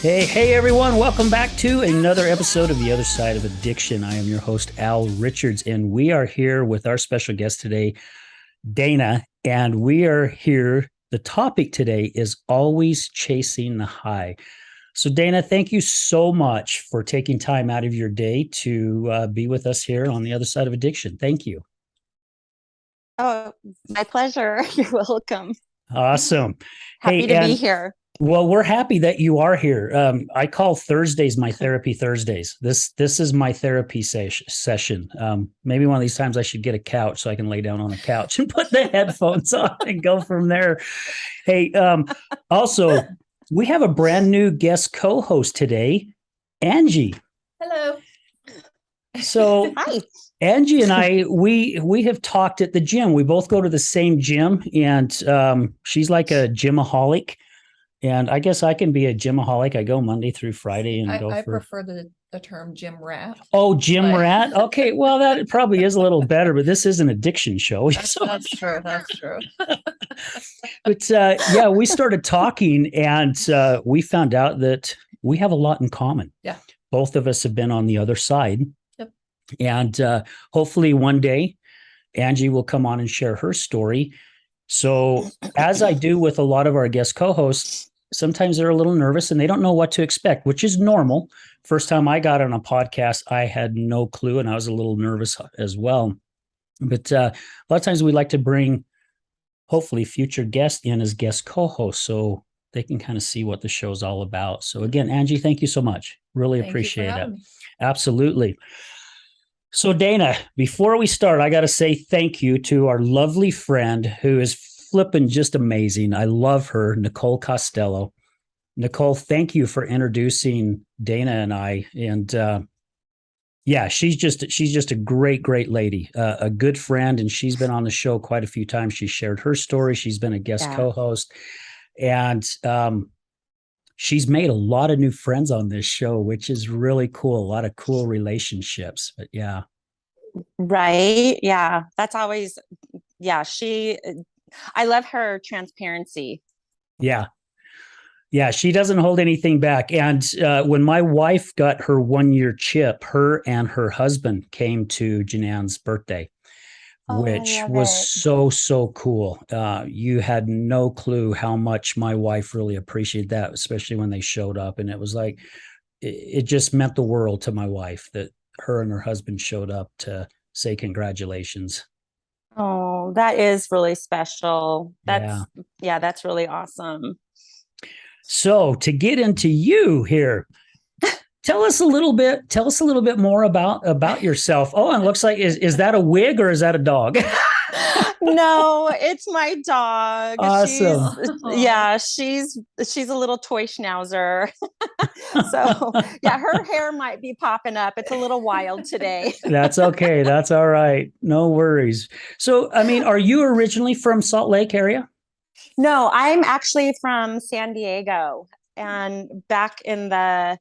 Hey, everyone. Welcome back to another episode of The Other Side of Addiction. I am your host, Al Richards, and we are here with our special guest today, Dana, and we are here. The topic today is always chasing the high. So, Dana, thank you so much for taking time out of your day to be with us here on The Other Side of Addiction. Thank you. Oh, my pleasure. You're welcome. Awesome. Happy to be here. Well, we're happy that you are here. I call Thursdays my therapy Thursdays. This is my therapy session. Maybe one of these times I should get a couch so I can lay down on a couch and put the headphones on and go from there. Hey, also, we have a brand new guest co-host today, Angie. Hello. So, hi. Angie and I, we have talked at the gym. We both go to the same gym, and she's like a gymaholic. And I guess I can be a gymaholic. I go Monday through Friday and I prefer the term gym rat. Oh, gym rat. Okay. Well, that probably is a little better, but this is an addiction show. That's true. That's true. But yeah, we started talking and we found out that we have a lot in common. Yeah. Both of us have been on the other side. Yep. And hopefully one day Angie will come on and share her story. So as I do with a lot of our guest co-hosts, sometimes they're a little nervous and they don't know what to expect, which is normal. First time I got on a podcast, I had no clue and I was a little nervous as well. But a lot of times we like to bring hopefully future guests in as guest co-hosts so they can kind of see what the show's all about. So again, Angie, thank you so much. Really appreciate it. Absolutely. So Dana, before we start, I got to say thank you to our lovely friend who is flipping just amazing. I love her, Nicole Costello. Nicole, thank you for introducing Dana and I. And yeah, she's just a great lady, a good friend, and she's been on the show quite a few times. She shared her story. She's been a guest co-host, and she's made a lot of new friends on this show, which is really cool. A lot of cool relationships, but yeah. Right. Yeah. That's always, yeah. I love her transparency. Yeah. Yeah. She doesn't hold anything back. And when my wife got her 1-year chip, her and her husband came to Janan's birthday, which was so cool. You had no clue how much my wife really appreciated that, especially when they showed up. And it was like, it just meant the world to my wife that her and her husband showed up to say congratulations. Oh, that is really special. That's really awesome. So to get into you here, tell us a little bit more about yourself. Oh, and it looks like, is that a wig or is that a dog? No, it's my dog. Awesome. She's a little toy schnauzer. So yeah, her hair might be popping up. It's a little wild today. That's okay. That's all right. No worries. So, I mean, are you originally from Salt Lake area? No, I'm actually from San Diego. And back in the,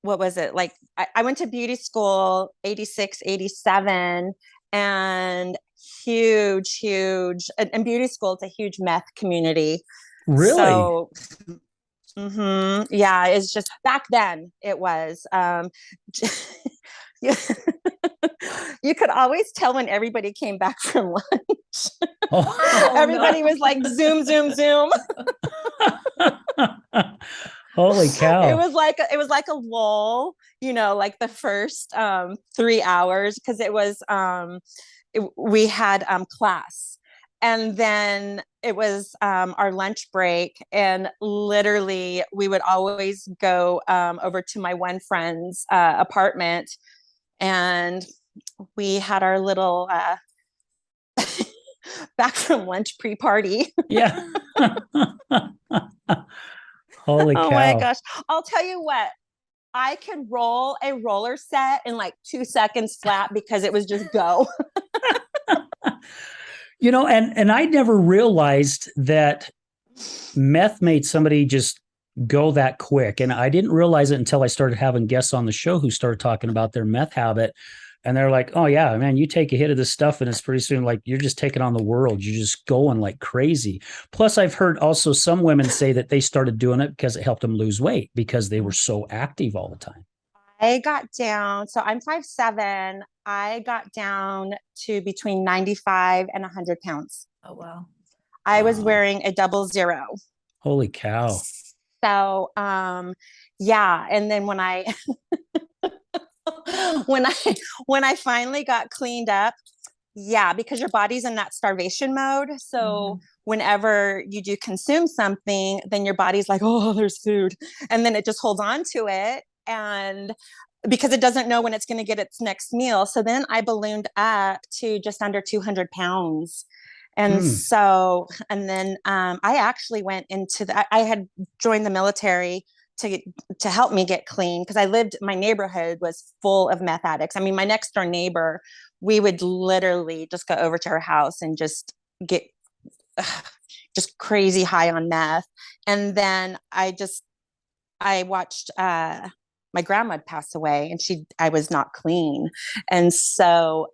what was it? Like I went to beauty school, 86, 87, and huge, and beauty school, it's a huge meth community. Really? So, yeah, it's just back then it was, you could always tell when everybody came back from lunch. Everybody was like, zoom, zoom, zoom. Holy cow. It was like a lull, like the first 3 hours, because it was we had class, and then it was our lunch break, and literally we would always go over to my one friend's apartment, and we had our little back from lunch pre-party. Yeah. Holy cow. Oh my gosh. I'll tell you what, I could roll a roller set in like 2 seconds flat because it was just go. And I never realized that meth made somebody just go that quick. And I didn't realize it until I started having guests on the show who started talking about their meth habit. And they're like, oh yeah, man, you take a hit of this stuff and it's pretty soon like you're just taking on the world. You're just going like crazy. Plus, I've heard also some women say that they started doing it because it helped them lose weight because they were so active all the time. I got down, so I'm 5'7". I got down to between 95 and 100 pounds. Oh, wow. I was wearing a 00. Holy cow. So, yeah. And then when I, when I, when I finally got cleaned up, yeah, because your body's in that starvation mode. So whenever you do consume something, then your body's like, oh, there's food. And then it just holds on to it. And because it doesn't know when it's going to get its next meal. So then I ballooned up to just under 200 pounds. And so, and then I actually went into I had joined the military to help me get clean because my neighborhood was full of meth addicts. I mean, my next door neighbor, we would literally just go over to her house and just get just crazy high on meth. And then I watched my grandma pass away, and I was not clean. And so,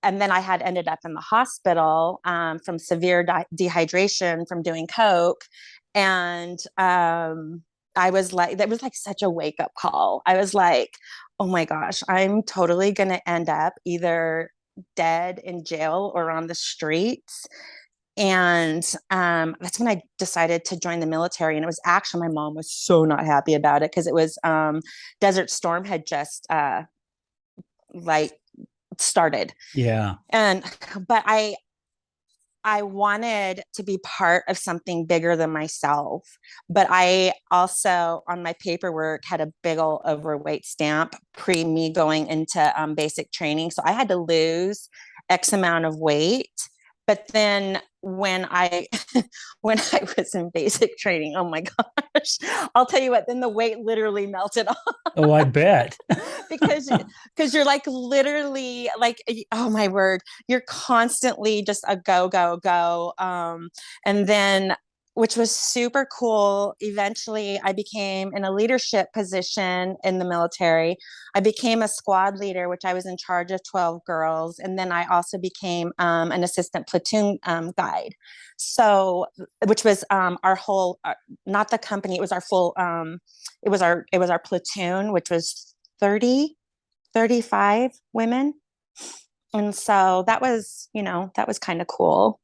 and then I had ended up in the hospital from severe dehydration from doing coke. And I was like, that was like such a wake up call. I was like, oh my gosh, I'm totally going to end up either dead in jail or on the streets. And that's when I decided to join the military. And it was actually, my mom was so not happy about it because it was Desert Storm had just like started. Yeah. But I wanted to be part of something bigger than myself. But I also, on my paperwork, had a big old overweight stamp pre me going into basic training. So I had to lose X amount of weight. But then when I was in basic training, oh my gosh, I'll tell you what, then the weight literally melted off. Oh, I bet. because you're like literally like, oh my word, you're constantly just a go. And then, which was super cool. Eventually I became in a leadership position in the military. I became a squad leader, which I was in charge of 12 girls. And then I also became an assistant platoon guide. So, which was our whole, not the company, it was our full, it was our platoon, which was 30, 35 women. And so that was kind of cool.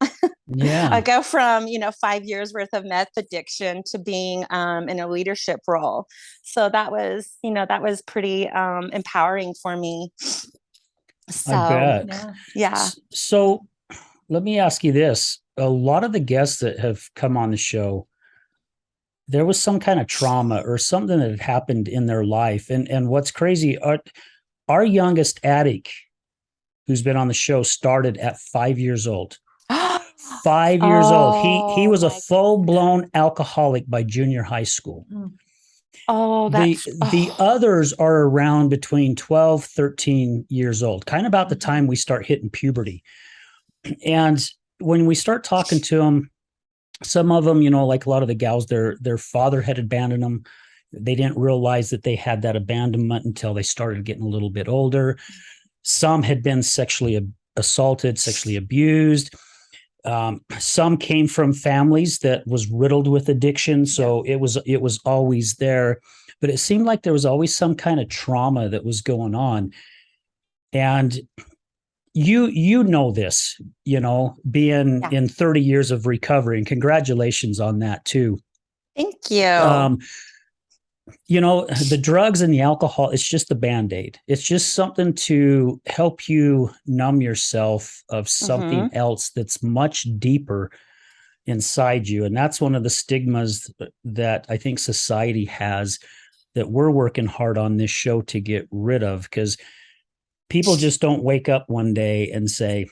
Yeah. I go from, 5 years worth of meth addiction to being in a leadership role. So that was pretty empowering for me. So, I bet. yeah. So let me ask you this. A lot of the guests that have come on the show, there was some kind of trauma or something that had happened in their life. And what's crazy, our youngest addict who's been on the show started at 5 years old. 5 years old. He was a full-blown alcoholic by junior high school. Oh, the others are around between 12, 13 years old, kind of about the time we start hitting puberty. And when we start talking to them, some of them, like a lot of the gals, their father had abandoned them. They didn't realize that they had that abandonment until they started getting a little bit older. Some had been sexually assaulted, sexually abused. Some came from families that was riddled with addiction. So it was always there, but it seemed like there was always some kind of trauma that was going on. And you know this, being in 30 years of recovery, and congratulations on that too. Thank you. The drugs and the alcohol, it's just a Band-Aid. It's just something to help you numb yourself of something else that's much deeper inside you. And that's one of the stigmas that I think society has that we're working hard on this show to get rid of, because people just don't wake up one day and say,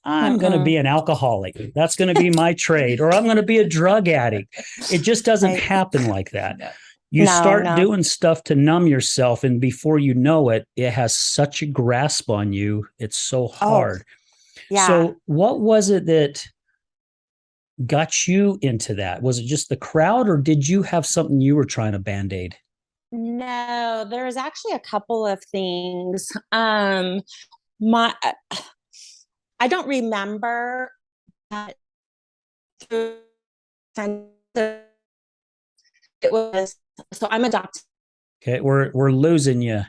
I'm going to be an alcoholic. That's going to be my trade, or I'm going to be a drug addict. It just doesn't happen like that. You start doing stuff to numb yourself, and before you know it, it has such a grasp on you. It's so hard. Yeah. So what was it that got you into that? Was it just the crowd, or did you have something you were trying to Band-Aid? No, there's actually a couple of things. My I don't remember that through it was so I'm adopted. Okay, we're losing you.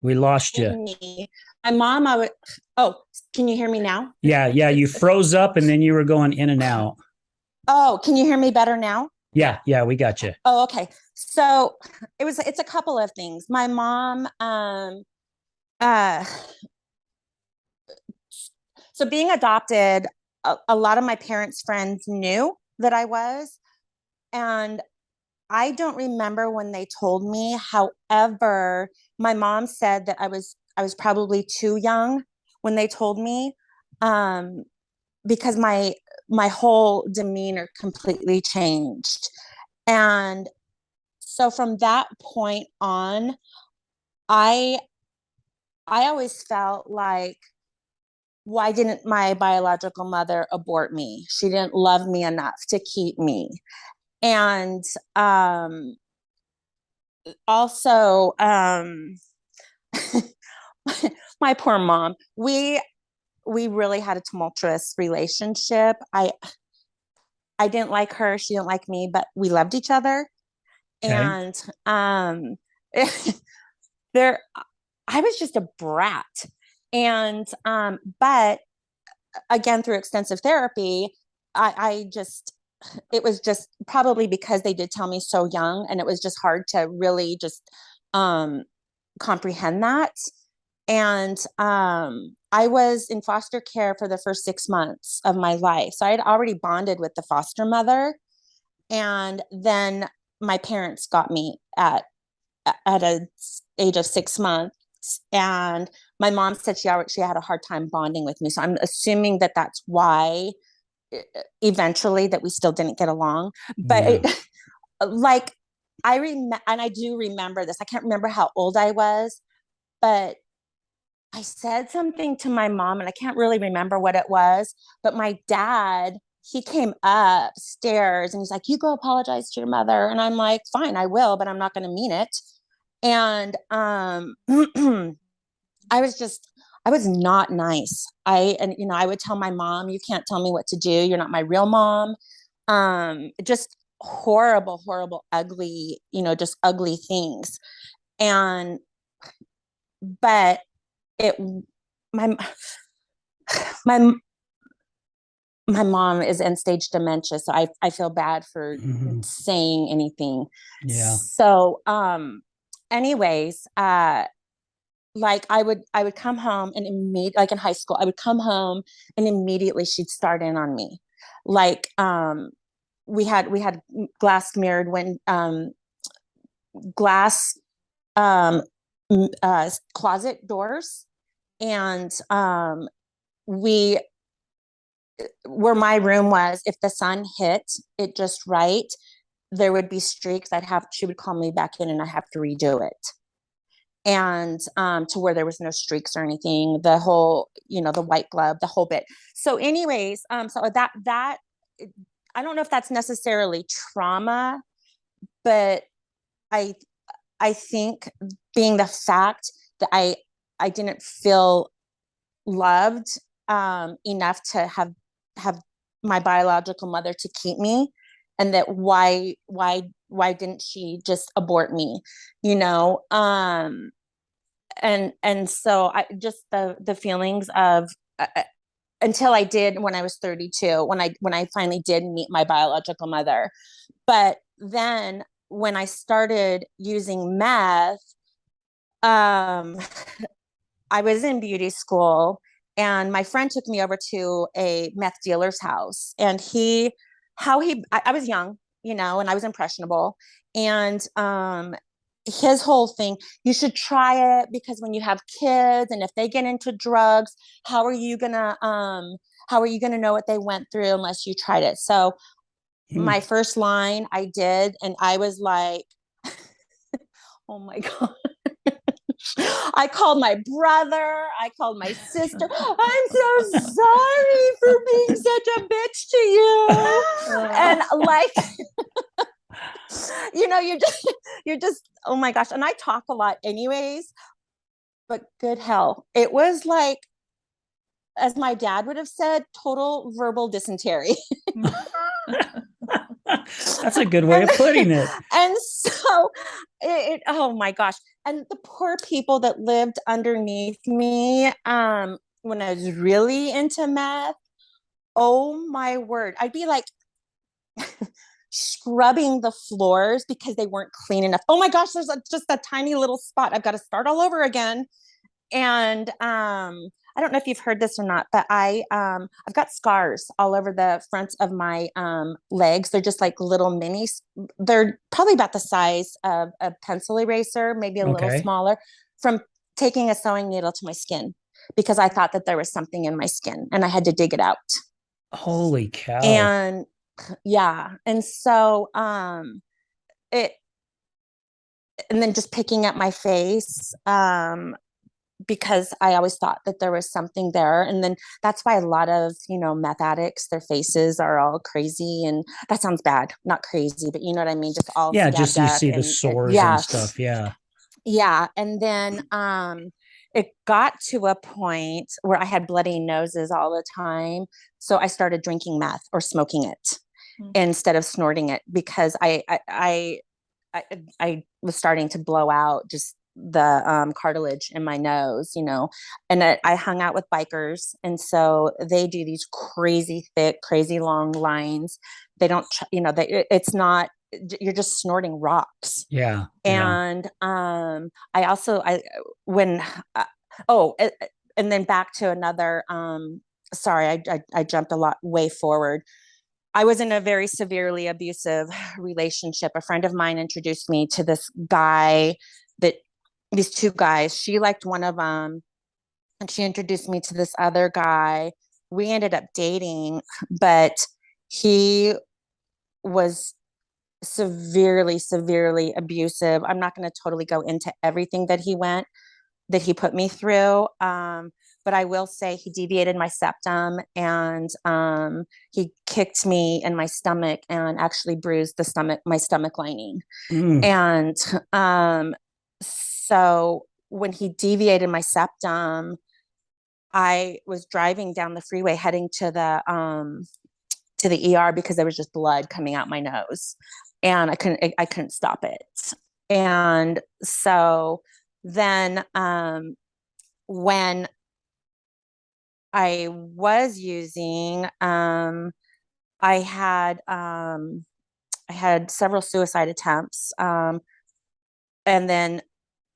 We lost you. Me. My mom, I would oh, can you hear me now? Yeah, you froze up and then you were going in and out. Oh, can you hear me better now? Yeah, we got you. Oh, okay. So it's a couple of things. My mom, uh, so being adopted, a lot of my parents' friends knew that I was, and I don't remember when they told me. However, my mom said that I was probably too young when they told me, um, because my whole demeanor completely changed. And so from that point on, I I always felt like, why didn't my biological mother abort me? She didn't love me enough to keep me. And also, my poor mom. We really had a tumultuous relationship. I didn't like her, she didn't like me, but we loved each other. Okay. And there I was just a brat. And but again, through extensive therapy, I just it was just probably because they did tell me so young, and it was just hard to really just um comprehend that. And I was in foster care for the first 6 months of my life. So I had already bonded with the foster mother. And then my parents got me at an age of 6 months. And my mom said she had a hard time bonding with me. So I'm assuming that that's why eventually that we still didn't get along. But Yeah. like, and I do remember this. I can't remember how old I was, but I said something to my mom, and I can't really remember what it was. But my dad, he came upstairs and he's like, "You go apologize to your mother." And I'm like, "Fine, I will, but I'm not going to mean it." And I was just, I was not nice. I would tell my mom, "You can't tell me what to do. You're not my real mom." Just horrible, horrible, ugly, just ugly things. And, but it, my, my, my mom is end stage dementia. So I feel bad for saying anything. Yeah. So, anyways, like I would come home and immediately, like in high school, I would come home and immediately she'd start in on me. Like, we had glass mirrored when glass closet doors. And we where my room was, if the sun hit it just right, there would be streaks. She would call me back in and I have to redo it. And to where there was no streaks or anything, the whole, the white glove, the whole bit. So anyways, so that I don't know if that's necessarily trauma, but I I think being the fact that I didn't feel loved enough to have my biological mother to keep me, and that why didn't she just abort me, you know? And so I just the feelings of until I did when I was 32, when I finally did meet my biological mother. But then when I started using meth, um I was in beauty school, and my friend took me over to a meth dealer's house. And I was young, and I was impressionable. And his whole thing, you should try it, because when you have kids and if they get into drugs, how are you gonna know what they went through unless you tried it? So my first line I did, and I was like, oh my God. I called my brother. I called my sister. "I'm so sorry for being such a bitch to you." And like, you're just, oh my gosh. And I talk a lot anyways, but good hell. It was like, as my dad would have said, total verbal dysentery. That's a good way of putting it. And so oh my gosh. And the poor people that lived underneath me, when I was really into meth, oh my word. I'd be like scrubbing the floors because they weren't clean enough. Oh my gosh, there's just a tiny little spot. I've got to start all over again. And I don't know if you've heard this or not, but I've got scars all over the front of my legs. They're just like little minis. They're probably about the size of a pencil eraser, maybe a little smaller, from taking a sewing needle to my skin, because I thought that there was something in my skin and I had to dig it out. Holy cow. And yeah. And so and then just picking at my face, because I always thought that there was something there. And then that's why a lot of, meth addicts, their faces are all crazy. And that sounds bad, not crazy, but you know what I mean? Just all just you see the sores and stuff. Yeah. Yeah. And then it got to a point where I had bloody noses all the time. So I started drinking meth or smoking it instead of snorting it, because I was starting to blow out just the cartilage in my nose, and I hung out with bikers. And so they do these crazy thick, crazy long lines. They don't, it's not, you're just snorting rocks. Yeah. And and then back to another, sorry, I jumped a lot way forward. I was in a very severely abusive relationship. A friend of mine introduced me to this guy, these two guys. She liked one of them, and she introduced me to this other guy. We ended up dating, but he was severely, severely abusive. I'm not going to totally go into everything that he put me through. But I will say he deviated my septum, and he kicked me in my stomach and actually bruised my stomach lining. And so when he deviated my septum, I was driving down the freeway heading to the ER because there was just blood coming out my nose, and I couldn't stop it. And so then when I was using, I had several suicide attempts. And then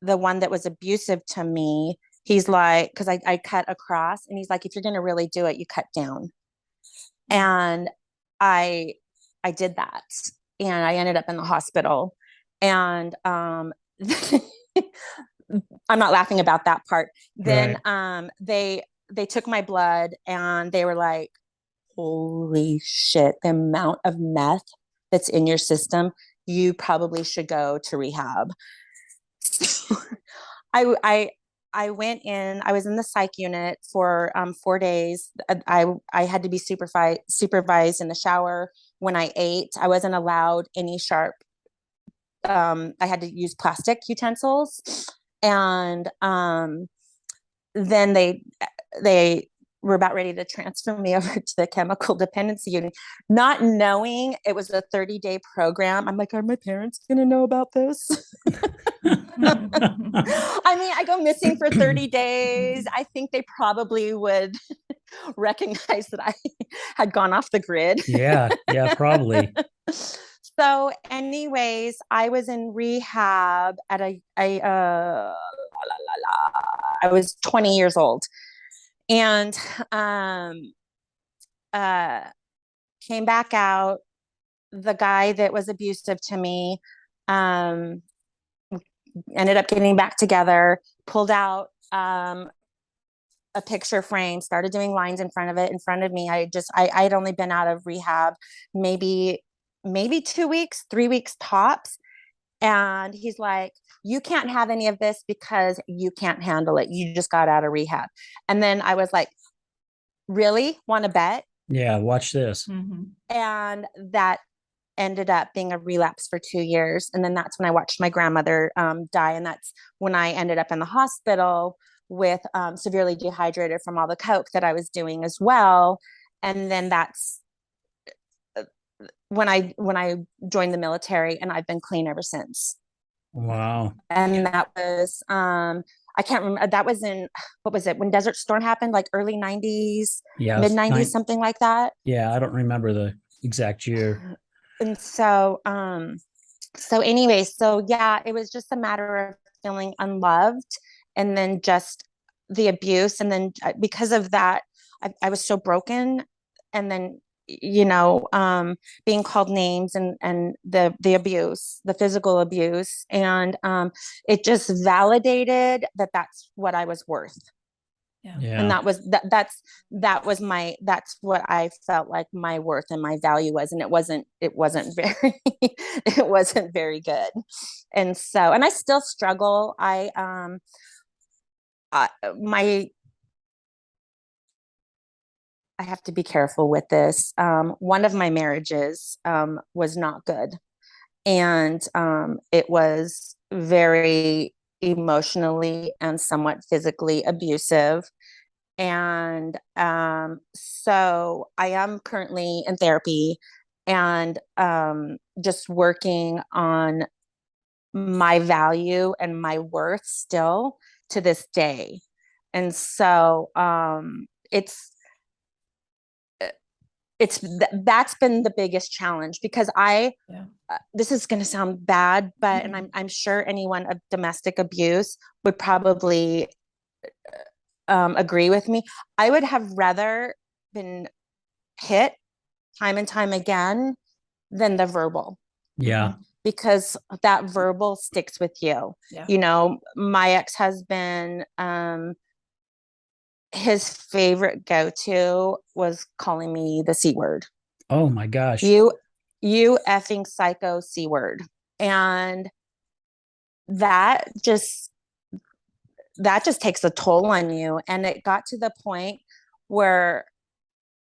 the one that was abusive to me, he's like, because I cut across, and he's like, if you're going to really do it, you cut down. And I did that, and I ended up in the hospital. And I'm not laughing about that part. Then they took my blood, and they were like, holy shit, the amount of meth that's in your system, you probably should go to rehab. I went in, I was in the psych unit for 4 days. I had to be supervised in the shower. When I ate, I wasn't allowed any sharp, I had to use plastic utensils. And then they were about ready to transfer me over to the chemical dependency unit, not knowing it was a 30-day program. I'm like, are my parents going to know about this? I mean, I go missing for 30 days. I think they probably would recognize that I had gone off the grid. Yeah, probably. So anyways, I was in rehab at I was 20 years old, and came back out. The guy that was abusive to me ended up getting back together, pulled out a picture frame, started doing lines in front of me. I had only been out of rehab maybe 2 weeks, 3 weeks tops. And he's like, you can't have any of this because you can't handle it. You just got out of rehab. And then I was like, really? Want to bet? Yeah, watch this. And that ended up being a relapse for 2 years. And then that's when I watched my grandmother die. And that's when I ended up in the hospital with severely dehydrated from all the coke that I was doing as well. And then that's when I joined the military, and I've been clean ever since. Wow. And that was I can't remember, that was in, what was it, when Desert Storm happened, like early 90s, Yeah. mid 90s, something like that. Yeah. I don't remember the exact year. And so anyway, so yeah, it was just a matter of feeling unloved, and then just the abuse. And then because of that, I was so broken. And then, being called names, and the abuse, the physical abuse. And it just validated that that's what I was worth. Yeah. And that was that's what I felt like my worth and my value was. And it wasn't very it wasn't very good. And so, and I still struggle. I have to be careful with this. One of my marriages was not good. And it was very emotionally and somewhat physically abusive. And so I am currently in therapy, and just working on my value and my worth still to this day. And so that's been the biggest challenge, because this is going to sound bad, but and I'm sure anyone of domestic abuse would probably agree with me. I would have rather been hit time and time again than the verbal. Yeah. Because that verbal sticks with you. Yeah. My ex-husband, his favorite go-to was calling me the C word. Oh my gosh. You effing psycho C word. And that just takes a toll on you. And it got to the point where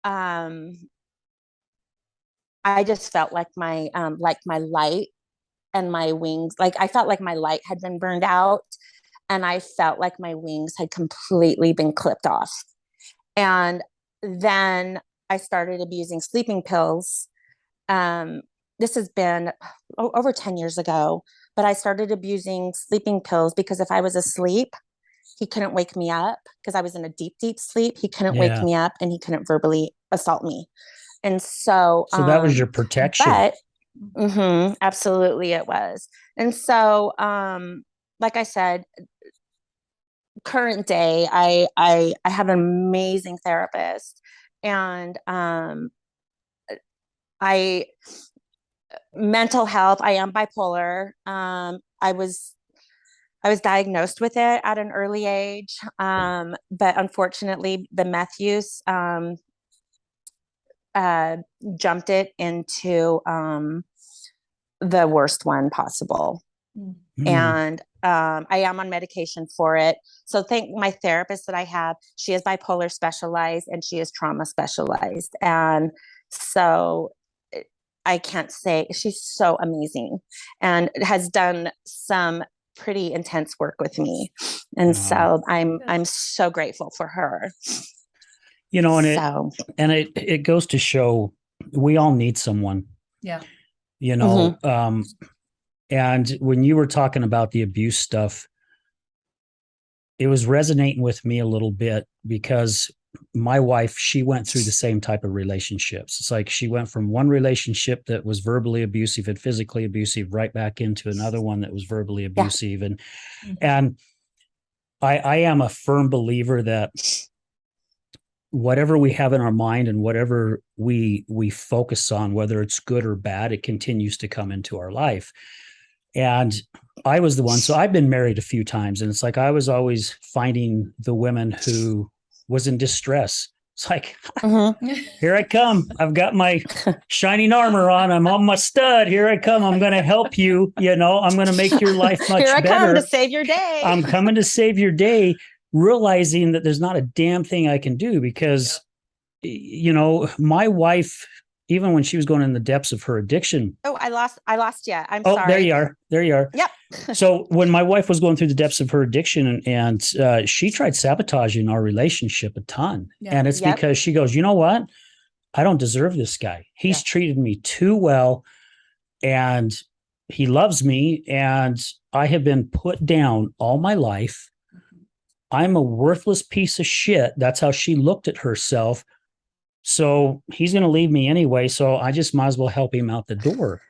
I just felt like my light and my wings, like I felt like my light had been burned out, and I felt like my wings had completely been clipped off. And then I started abusing sleeping pills. This has been over 10 years ago, but I started abusing sleeping pills because if I was asleep, he couldn't wake me up, because I was in a deep, deep sleep. He couldn't wake me up, and he couldn't verbally assault me. And so that was your protection. But absolutely it was. And so like I said, current day, I have an amazing therapist, and mental health, I am bipolar. I was diagnosed with it at an early age, but unfortunately the meth use jumped it into the worst one possible. And I am on medication for it. So thank my therapist that I have. She is bipolar specialized, and she is trauma specialized. And so I can't say, she's so amazing and has done some pretty intense work with me. And so I'm so grateful for her. And it goes to show we all need someone. Yeah. And when you were talking about the abuse stuff, it was resonating with me a little bit, because my wife, she went through the same type of relationships. It's like she went from one relationship that was verbally abusive and physically abusive right back into another one that was verbally abusive. And I am a firm believer that whatever we have in our mind and whatever we focus on, whether it's good or bad, it continues to come into our life. And I was the one. So I've been married a few times, and it's like I was always finding the women who was in distress. It's like, here I come. I've got my shining armor on. I'm on my stud. Here I come. I'm going to help you. I'm going to make your life much better. Here I come to save your day. I'm coming to save your day, realizing that there's not a damn thing I can do, because, my wife even when she was going in the depths of her addiction. Oh, I lost you. I'm Oh, sorry. there you are. There you are. Yep. So when my wife was going through the depths of her addiction and she tried sabotaging our relationship a ton. Yeah. And it's Yep. because she goes, you know what? I don't deserve this guy. He's treated me too well and he loves me. And I have been put down all my life. I'm a worthless piece of shit. That's how she looked at herself. So he's going to leave me anyway. So I just might as well help him out the door.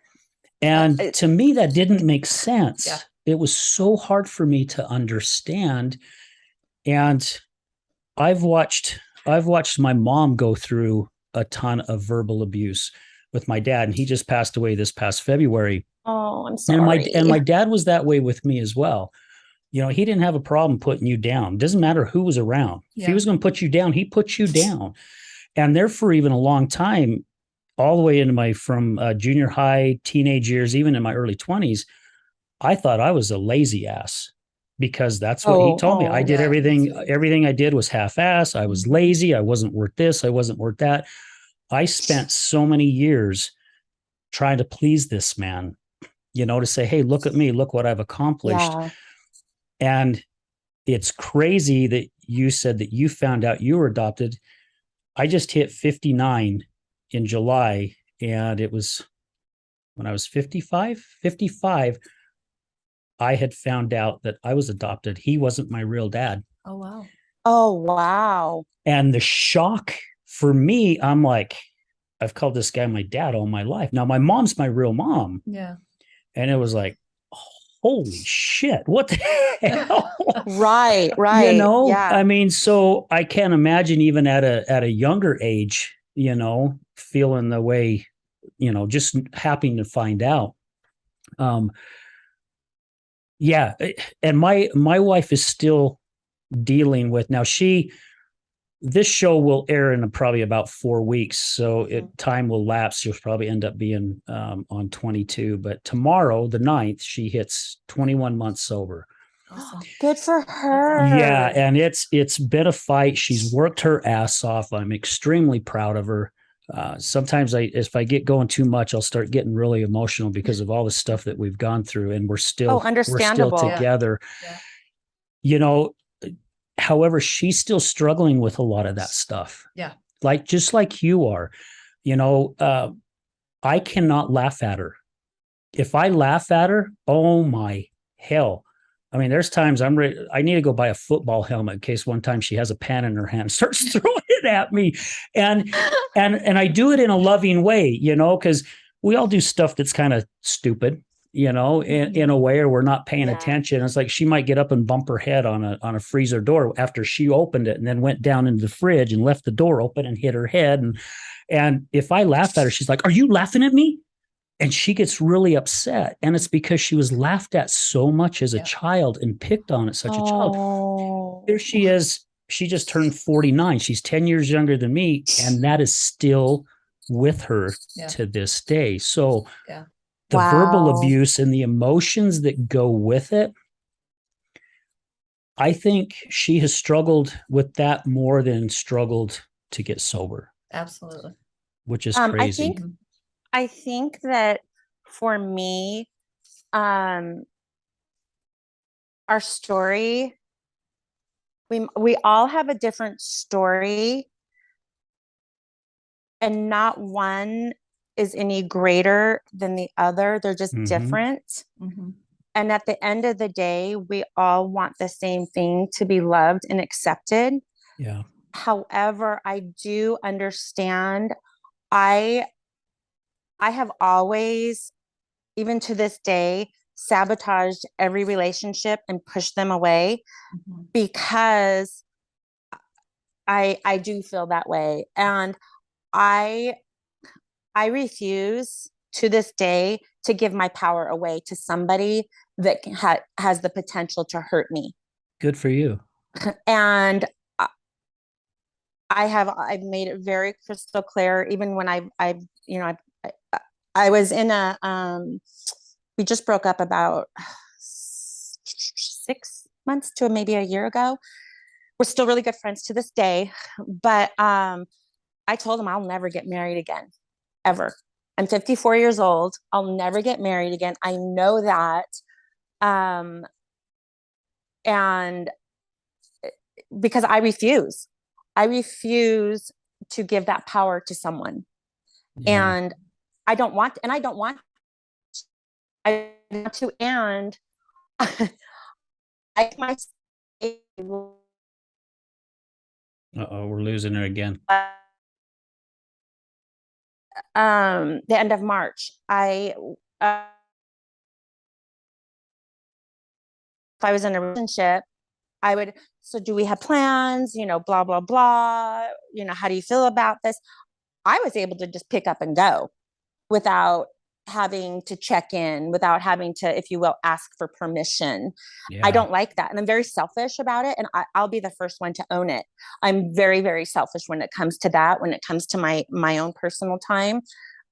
And to me, that didn't make sense. Yeah. It was so hard for me to understand. And I've watched my mom go through a ton of verbal abuse with my dad, and he just passed away this past February. Oh, I'm sorry. And my dad was that way with me as well. You know, he didn't have a problem putting you down. Doesn't matter who was around. If he was going to put you down, he put you down. And there for even a long time, all the way into my from junior high, teenage years, even in my early 20s, I thought I was a lazy ass because that's what he told me. I did everything I did was half-ass. I was lazy. I wasn't worth this. I wasn't worth that. I spent so many years trying to please this man, you know, to say, hey, look at me, look what I've accomplished. Yeah. And it's crazy that you said that you found out you were adopted. I just hit 59 in July, and it was when I was 55, I had found out that I was adopted. He wasn't my real dad. Oh, wow. Oh, wow. And the shock for me, I'm like, I've called this guy my dad all my life. Now, my mom's my real mom. Yeah. And it was like, holy shit, what the hell? Right. You know, Yeah. I mean, so I can't imagine even at a younger age, you know, feeling the way, you know, just happening to find out. Yeah. And my wife is still dealing with now. This show will air in probably about 4 weeks. So time will lapse. She'll probably end up being on 22. But tomorrow, the 9th, she hits 21 months sober. Awesome. Good for her. Yeah. And it's been a fight. She's worked her ass off. I'm extremely proud of her. Sometimes if I get going too much, I'll start getting really emotional because of all the stuff that we've gone through, and we're still together. Yeah. You know, however, she's still struggling with a lot of that stuff. Yeah. Just like you are, you know, I cannot laugh at her. If I laugh at her, oh my hell. I mean, there's times I need to go buy a football helmet in case one time she has a pen in her hand and starts throwing it at me. And I do it in a loving way, you know, because we all do stuff that's kind of stupid, you know, in a way, or we're not paying attention. It's like she might get up and bump her head on a freezer door after she opened it and then went down into the fridge and left the door open and hit her head. And if I laugh at her, she's like, "Are you laughing at me?" And she gets really upset. And it's because she was laughed at so much as a child and picked on at such a child. Here she is. She just turned 49. She's 10 years younger than me. And that is still with her to this day. So the verbal abuse and the emotions that go with it, I think she has struggled with that more than struggled to get sober. Absolutely. Which is crazy. I think that for me, our story, we all have a different story, and not one is any greater than the other. They're just different. Mm-hmm. And at the end of the day, we all want the same thing, to be loved and accepted. Yeah. However, I do understand. I have always, even to this day, sabotaged every relationship and pushed them away because I do feel that way. And I refuse to this day to give my power away to somebody that has the potential to hurt me. Good for you. And I've made it very crystal clear, even when I was in we just broke up about 6 months to maybe a year ago. We're still really good friends to this day, but I told him I'll never get married again. ever. I'm 54 years old. I'll never get married again. I know that. And because I refuse to give that power to someone. Yeah. And I don't want to, and I myself, Uh-oh, we're losing her again. the end of March, if I was in a relationship, I would, so do we have plans? Blah, blah, blah. How do you feel about this? I was able to just pick up and go without having to check in, without having to, if you will, ask for permission. Yeah. I don't like that. And I'm very selfish about it. And I'll be the first one to own it. I'm very, very selfish when it comes to that, when it comes to my own personal time.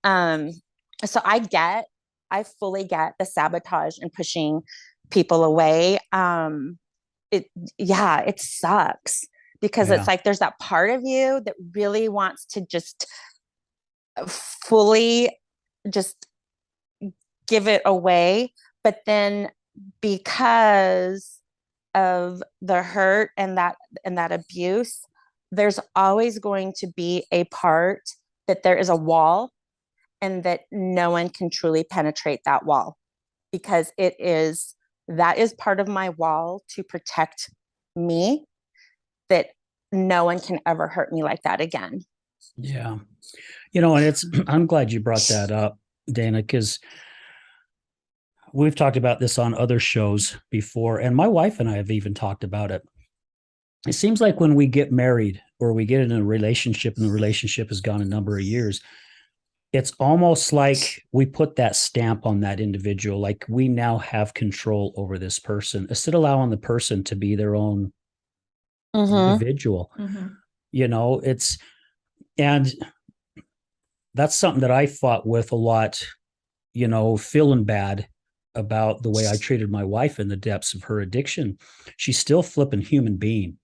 So I fully get the sabotage and pushing people away. It sucks because it's like, there's that part of you that really wants to just fully just give it away. But then because of the hurt and that abuse, there's always going to be a part that there is a wall and that no one can truly penetrate that wall, because that is part of my wall to protect me, that no one can ever hurt me like that again. Yeah. And I'm glad you brought that up, Dana, because we've talked about this on other shows before, and my wife and I have even talked about it. It seems like when we get married or we get in a relationship and the relationship has gone a number of years, it's almost like we put that stamp on that individual, like we now have control over this person, instead of allowing the person to be their own individual. And that's something that I fought with a lot, feeling bad about the way I treated my wife in the depths of her addiction. She's still flipping human being.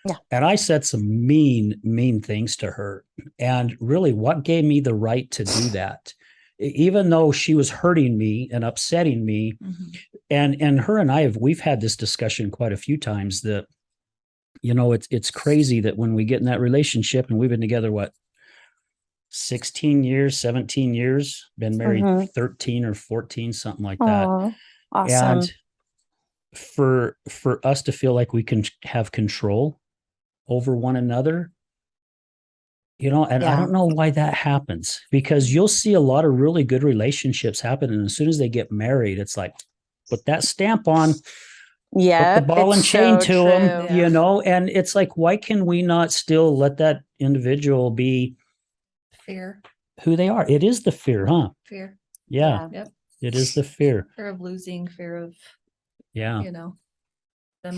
Yeah. And I said some mean things to her. And really, what gave me the right to do that? Even though she was hurting me and upsetting me. And her and we've had this discussion quite a few times that, it's crazy that when we get in that relationship, and we've been together, 16 years, 17 years, been married 13 or 14, something like that. Awesome. And for us to feel like we can have control over one another, and I don't know why that happens, because you'll see a lot of really good relationships happen. And as soon as they get married, it's like, put that stamp on, put the ball and chain to them, and it's like, why can we not still let that individual be fear, who they are? It is the fear, huh? Fear. Yeah. Yep. It is the fear. Fear of losing, fear of, them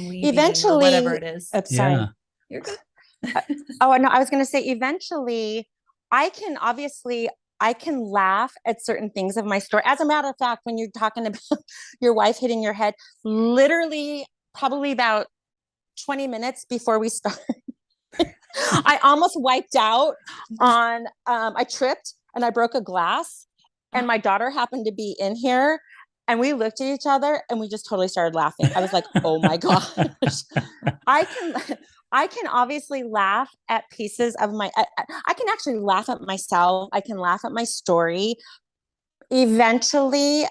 leaving, eventually, or whatever it is. Sorry. Yeah. You're good. Oh, no, I was going to say, eventually I can laugh at certain things of my story. As a matter of fact, when you're talking about your wife hitting your head, literally probably about 20 minutes before we started, I almost wiped out I tripped and I broke a glass, and my daughter happened to be in here, and we looked at each other and we just totally started laughing. I was like, oh my gosh. I can obviously laugh at pieces of I can actually laugh at myself. I can laugh at my story eventually.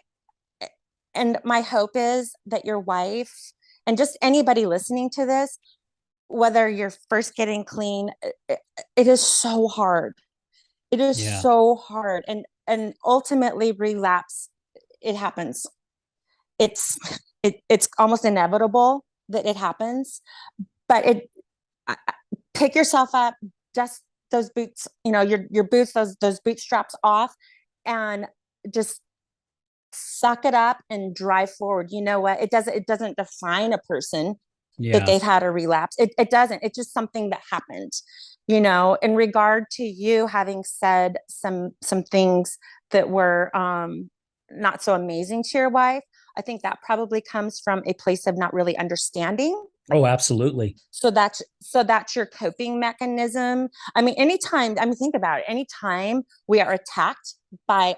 And my hope is that your wife, and just anybody listening to this, whether you're first getting clean, it is so hard. It is so hard. And ultimately relapse, it happens. It's almost inevitable that it happens, but pick yourself up, dust those boots, your boots, those bootstraps off, and just suck it up and drive forward. You know what? It doesn't define a person that they've had a relapse. It doesn't. It's just something that happened. In regard to you having said some things that were not so amazing to your wife, I think that probably comes from a place of not really understanding. Oh, absolutely. So that's your coping mechanism. I mean, think about it. Anytime we are attacked by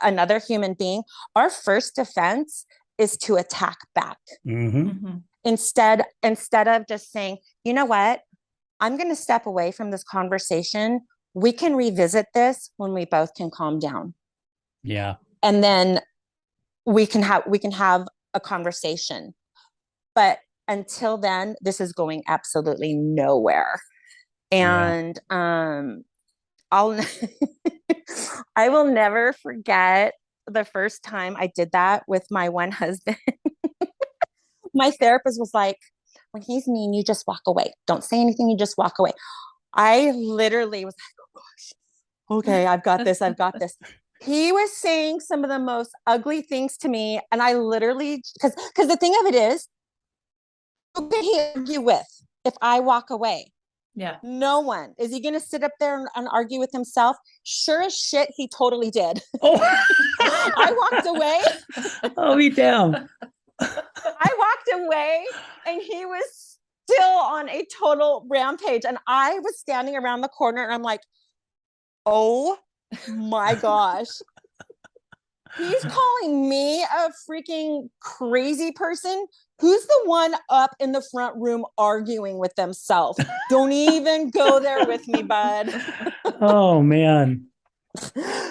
another human being, our first defense is to attack back. Mm-hmm. Instead of just saying, you know what, I'm going to step away from this conversation. We can revisit this when we both can calm down. Yeah. And then we can have a conversation. But until then, this is going absolutely nowhere. And I will never forget the first time I did that with my one husband. My therapist was like, when he's mean, you just walk away. Don't say anything. You just walk away. I literally was like, oh gosh, okay, I've got this. He was saying some of the most ugly things to me. And I literally, because the thing of it is, who can he argue with if I walk away? Yeah. No one. Is he going to sit up there and argue with himself? Sure as shit, he totally did. Oh. I walked away. Oh, be damn. I walked away and he was still on a total rampage. And I was standing around the corner and I'm like, oh my gosh. He's calling me a freaking crazy person. Who's the one up in the front room arguing with themselves? Don't even go there with me, bud. Oh, man.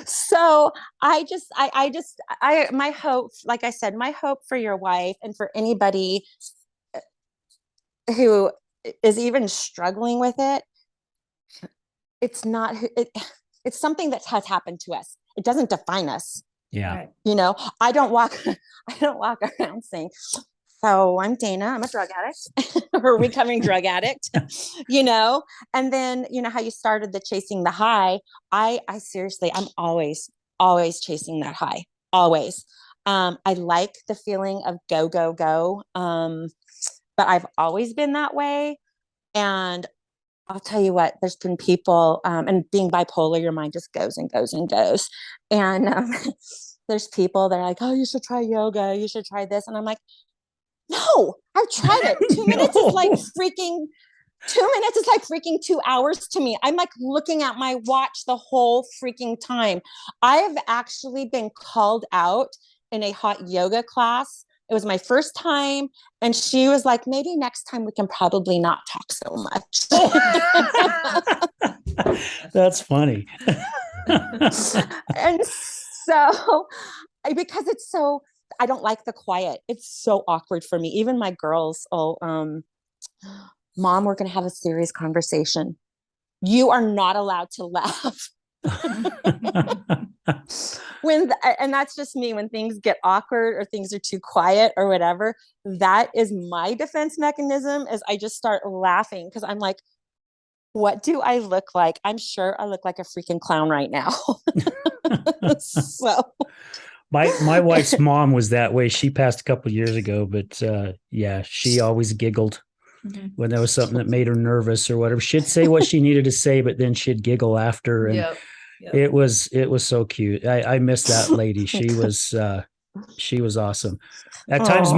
So my hope, like I said, my hope for your wife and for anybody who is even struggling with it, it's something that has happened to us. It doesn't define us. Yeah. Right. You know, I don't walk around saying, so I'm Dana, I'm a drug addict or a recovering drug addict, you know, and then, you know, how you started the chasing the high. I seriously, I'm always chasing that high. Always. I like the feeling of go, go, go. But I've always been that way. And I'll tell you what, there's been people, and being bipolar, your mind just goes and goes and goes. And there's people that are like, oh, you should try yoga. You should try this. And I'm like, no, I've tried it. 2 minutes is like freaking 2 hours to me. I'm like looking at my watch the whole freaking time. I have actually been called out in a hot yoga class. It was my first time. And she was like, maybe next time we can probably not talk so much. That's funny. And so, because it's so, I don't like the quiet. It's so awkward for me. Even my girls, Mom, we're going to have a serious conversation. You are not allowed to laugh. And that's just me. When things get awkward or things are too quiet or whatever, that is my defense mechanism, is I just start laughing because I'm like, what do I look like? I'm sure I look like a freaking clown right now. So my wife's mom was that way. She passed a couple of years ago, but yeah, she always giggled when there was something that made her nervous or whatever. She'd say what she needed to say, but then she'd giggle after. And it was so cute. I miss that lady. She was awesome. At times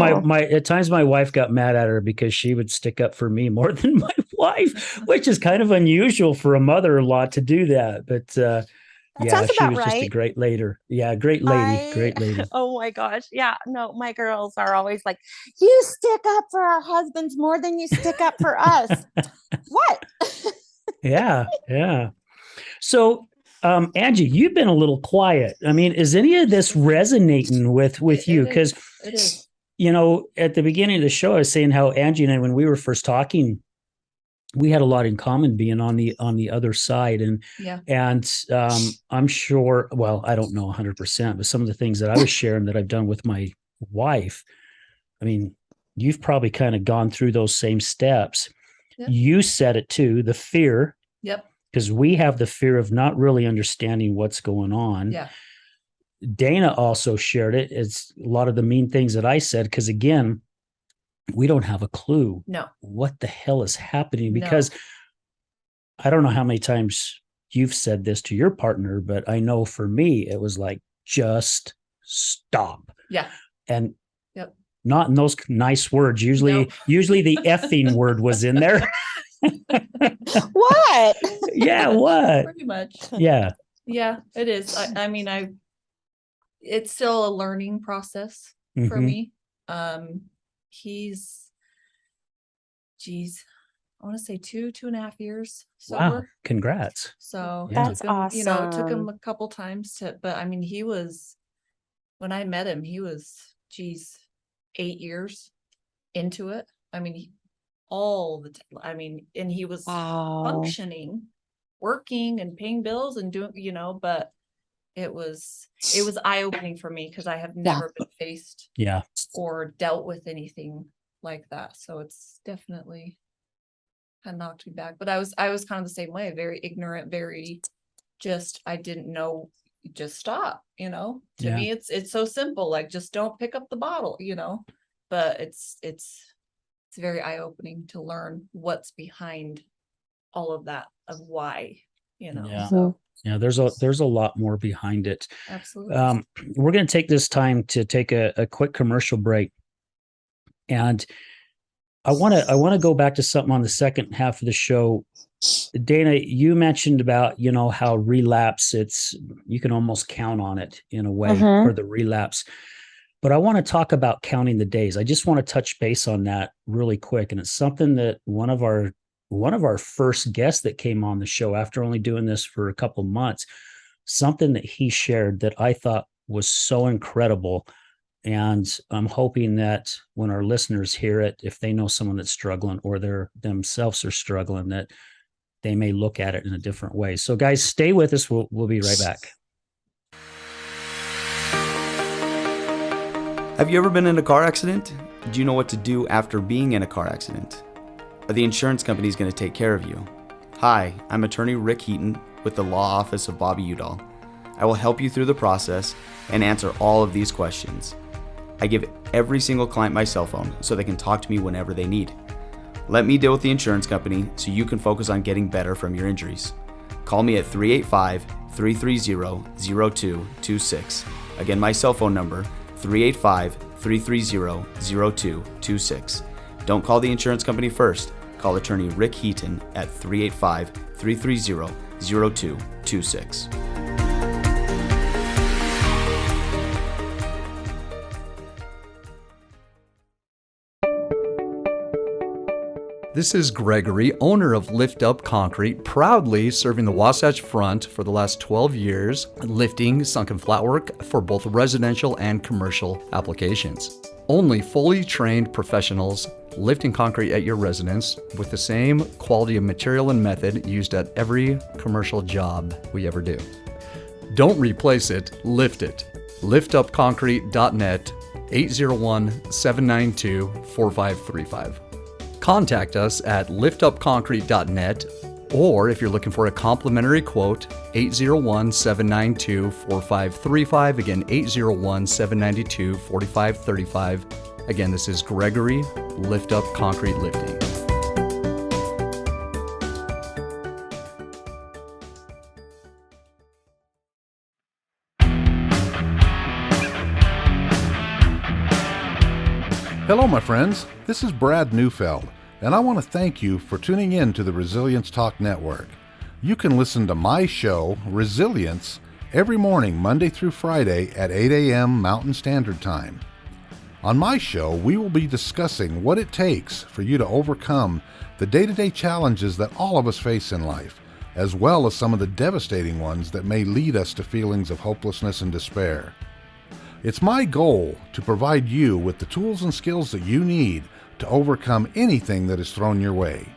my wife got mad at her because she would stick up for me more than my wife, which is kind of unusual for a mother-in-law to do that. But yeah, she was just a great lady. Yeah, great lady. Oh my gosh. Yeah. No, my girls are always like, you stick up for our husbands more than you stick up for us. What? Yeah. So, Angie, you've been a little quiet. I mean, is any of this resonating with you? Because, you know, at the beginning of the show, I was saying how Angie and I, when we were first talking, we had a lot in common being on the other side. And I'm sure, well, I don't know 100%, but some of the things that I was sharing that I've done with my wife, I mean, you've probably kind of gone through those same steps. Yep. You said it too, the fear. Yep. Because we have the fear of not really understanding what's going on. Yeah. Dana also shared it. It's a lot of the mean things that I said, because again, we don't have a clue what the hell is happening, because I don't know how many times you've said this to your partner, but I know for me, it was like, just stop. Yeah. And not in those nice words. Usually the effing word was in there. What? Yeah, what? Pretty much. Yeah. Yeah, it is. I mean, it's still a learning process for Mhm. me. He's, geez, I want to say 2.5 years Wow. sober. Congrats. So Yeah. That's took him, you know, it took him awesome. a couple times but I mean, when I met him, he was, 8 years into it. I mean, all the time. I mean, and he was Wow. functioning, working and paying bills and doing, you know, but it was eye-opening for me because I have never been faced Yeah. or dealt with anything like that. So it's definitely kind of knocked me back. But I was kind of the same way, very ignorant, very just, I didn't know, just stop, you know. To Yeah. me, it's so simple, like just don't pick up the bottle, you know. But it's very eye-opening to learn what's behind all of that, of why, you know. Yeah. So Yeah, there's a lot more behind it. absolutely. We're going to take this time to take a quick commercial break, and I want to go back to something on the second half of the show. Dana, you mentioned about, you know, how relapse, you can almost count on it in a way Mhm. for the relapse. But I want to talk about counting the days. I just want to touch base on that really quick, and it's something that one of our first guests that came on the show after only doing this for a couple months, something that he shared that I thought was so incredible. And I'm hoping that when our listeners hear it, if they know someone that's struggling or themselves are struggling, that they may look at it in a different way. So guys, stay with us. We'll be right back. Have you ever been in a car accident? Do you know what to do after being in a car accident? Are the insurance companies going to take care of you? Hi, I'm attorney Rick Heaton with the Law Office of Bobby Udall. I will help you through the process and answer all of these questions. I give every single client my cell phone so they can talk to me whenever they need. Let me deal with the insurance company so you can focus on getting better from your injuries. Call me at 385-330-0226. Again, my cell phone number, 385-330-0226. Don't call the insurance company first. Call attorney Rick Heaton at 385-330-0226. This is Gregory, owner of Lift Up Concrete, proudly serving the Wasatch Front for the last 12 years, lifting sunken flatwork for both residential and commercial applications. Only fully trained professionals lifting concrete at your residence with the same quality of material and method used at every commercial job we ever do. Don't replace it, lift it. liftupconcrete.net, 801-792-4535. Contact us at liftupconcrete.net, or if you're looking for a complimentary quote, 801-792-4535. Again, 801-792-4535. Again, this is Gregory, Lift Up Concrete Lifting. Hello, my friends. This is Brad Neufeld, and I want to thank you for tuning in to the Resilience Talk Network. You can listen to my show, Resilience, every morning, Monday through Friday at 8 a.m. Mountain Standard Time. On my show, we will be discussing what it takes for you to overcome the day-to-day challenges that all of us face in life, as well as some of the devastating ones that may lead us to feelings of hopelessness and despair. It's my goal to provide you with the tools and skills that you need to overcome anything that is thrown your way.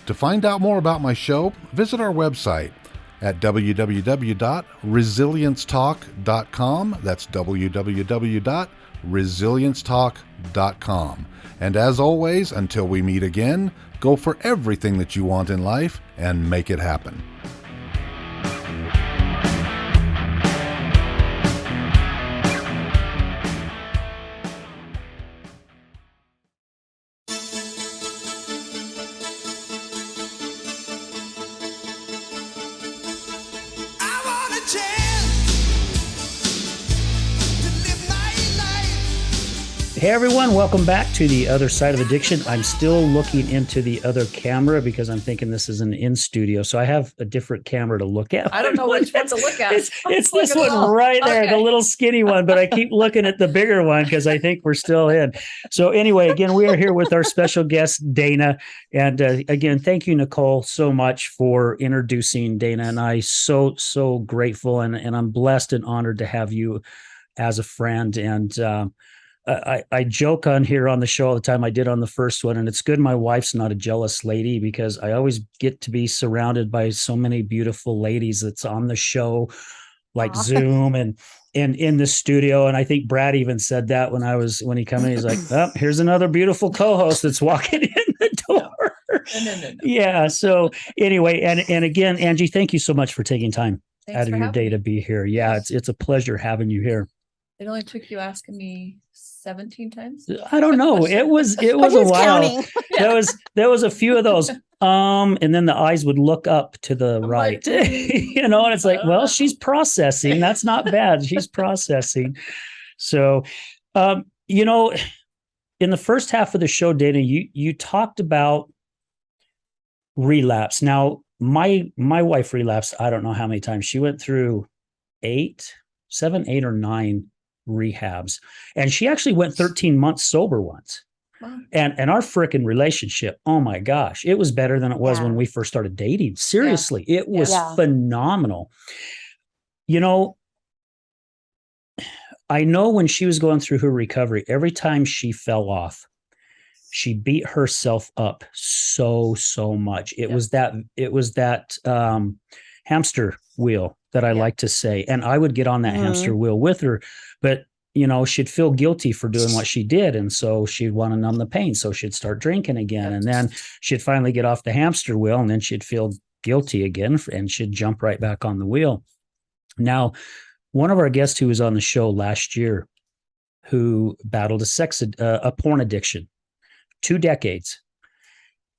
To find out more about my show, visit our website at www.resiliencetalk.com. That's www.resiliencetalk.com. And as always, until we meet again, go for everything that you want in life and make it happen. Hey everyone, welcome back to The Other Side of Addiction. I'm still looking into the other camera because I'm thinking this is an in studio. So I have a different camera to look at. I don't know which one to look at. It's this one right there, the little skinny one, but I keep looking at the bigger one because I think we're still in. So anyway, again, we are here with our special guest, Dana. And again, thank you, Nicole, so much for introducing Dana. And I so grateful and I'm blessed and honored to have you as a friend. And I joke on here on the show all the time. I did on the first one, and it's good my wife's not a jealous lady because I always get to be surrounded by so many beautiful ladies that's on the show, like Aw. Zoom and in the studio. And I think Brad even said that when he came in, he's like, oh, here's another beautiful co-host that's walking in the door. No. Yeah. So anyway, and again, Angie, thank you so much for taking time Thanks out of for your having day me. to be here. Yeah, it's a pleasure having you here. It only took you asking me 17 times. I don't know. It was a Who's while. counting? There was a few of those. And then the eyes would look up to the I'm right, like, and it's like, well, she's processing. That's not bad. She's processing. So, in the first half of the show, Dana, you talked about relapse. Now, my wife relapsed. I don't know how many times. She went through 7, 8, or 9 rehabs, and she actually went 13 months sober once. Wow. And our frickin' relationship, oh my gosh, it was better than it was Yeah. when we first started dating. Seriously, it was Yeah. phenomenal. I know when she was going through her recovery, every time she fell off, she beat herself up so much. It was that hamster wheel that I like to say. And I would get on that hamster wheel with her, but she'd feel guilty for doing what she did. And so she'd want to numb the pain. So she'd start drinking again. And then she'd finally get off the hamster wheel, and then she'd feel guilty again and she'd jump right back on the wheel. Now, one of our guests who was on the show last year, who battled a porn addiction, 2 decades.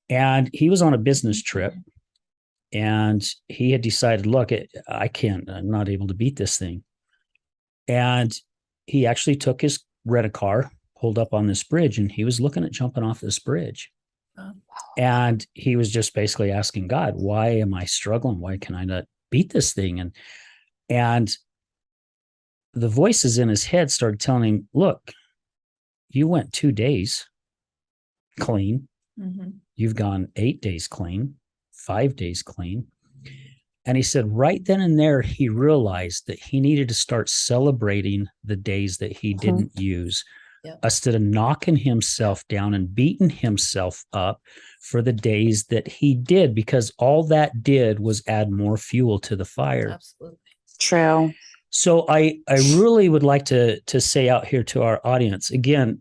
And he was on a business trip, and he had decided, look, I'm not able to beat this thing. And he actually rent a car, pulled up on this bridge, and he was looking at jumping off this bridge. And he was just basically asking God, why am I struggling? Why can I not beat this thing? And the voices in his head started telling him, look, you went 2 days clean. Mm-hmm. You've gone 8 days clean, 5 days clean. And he said right then and there, he realized that he needed to start celebrating the days that he didn't use, instead of knocking himself down and beating himself up for the days that he did, because all that did was add more fuel to the fire. Absolutely. True. So I really would like to say out here to our audience, again,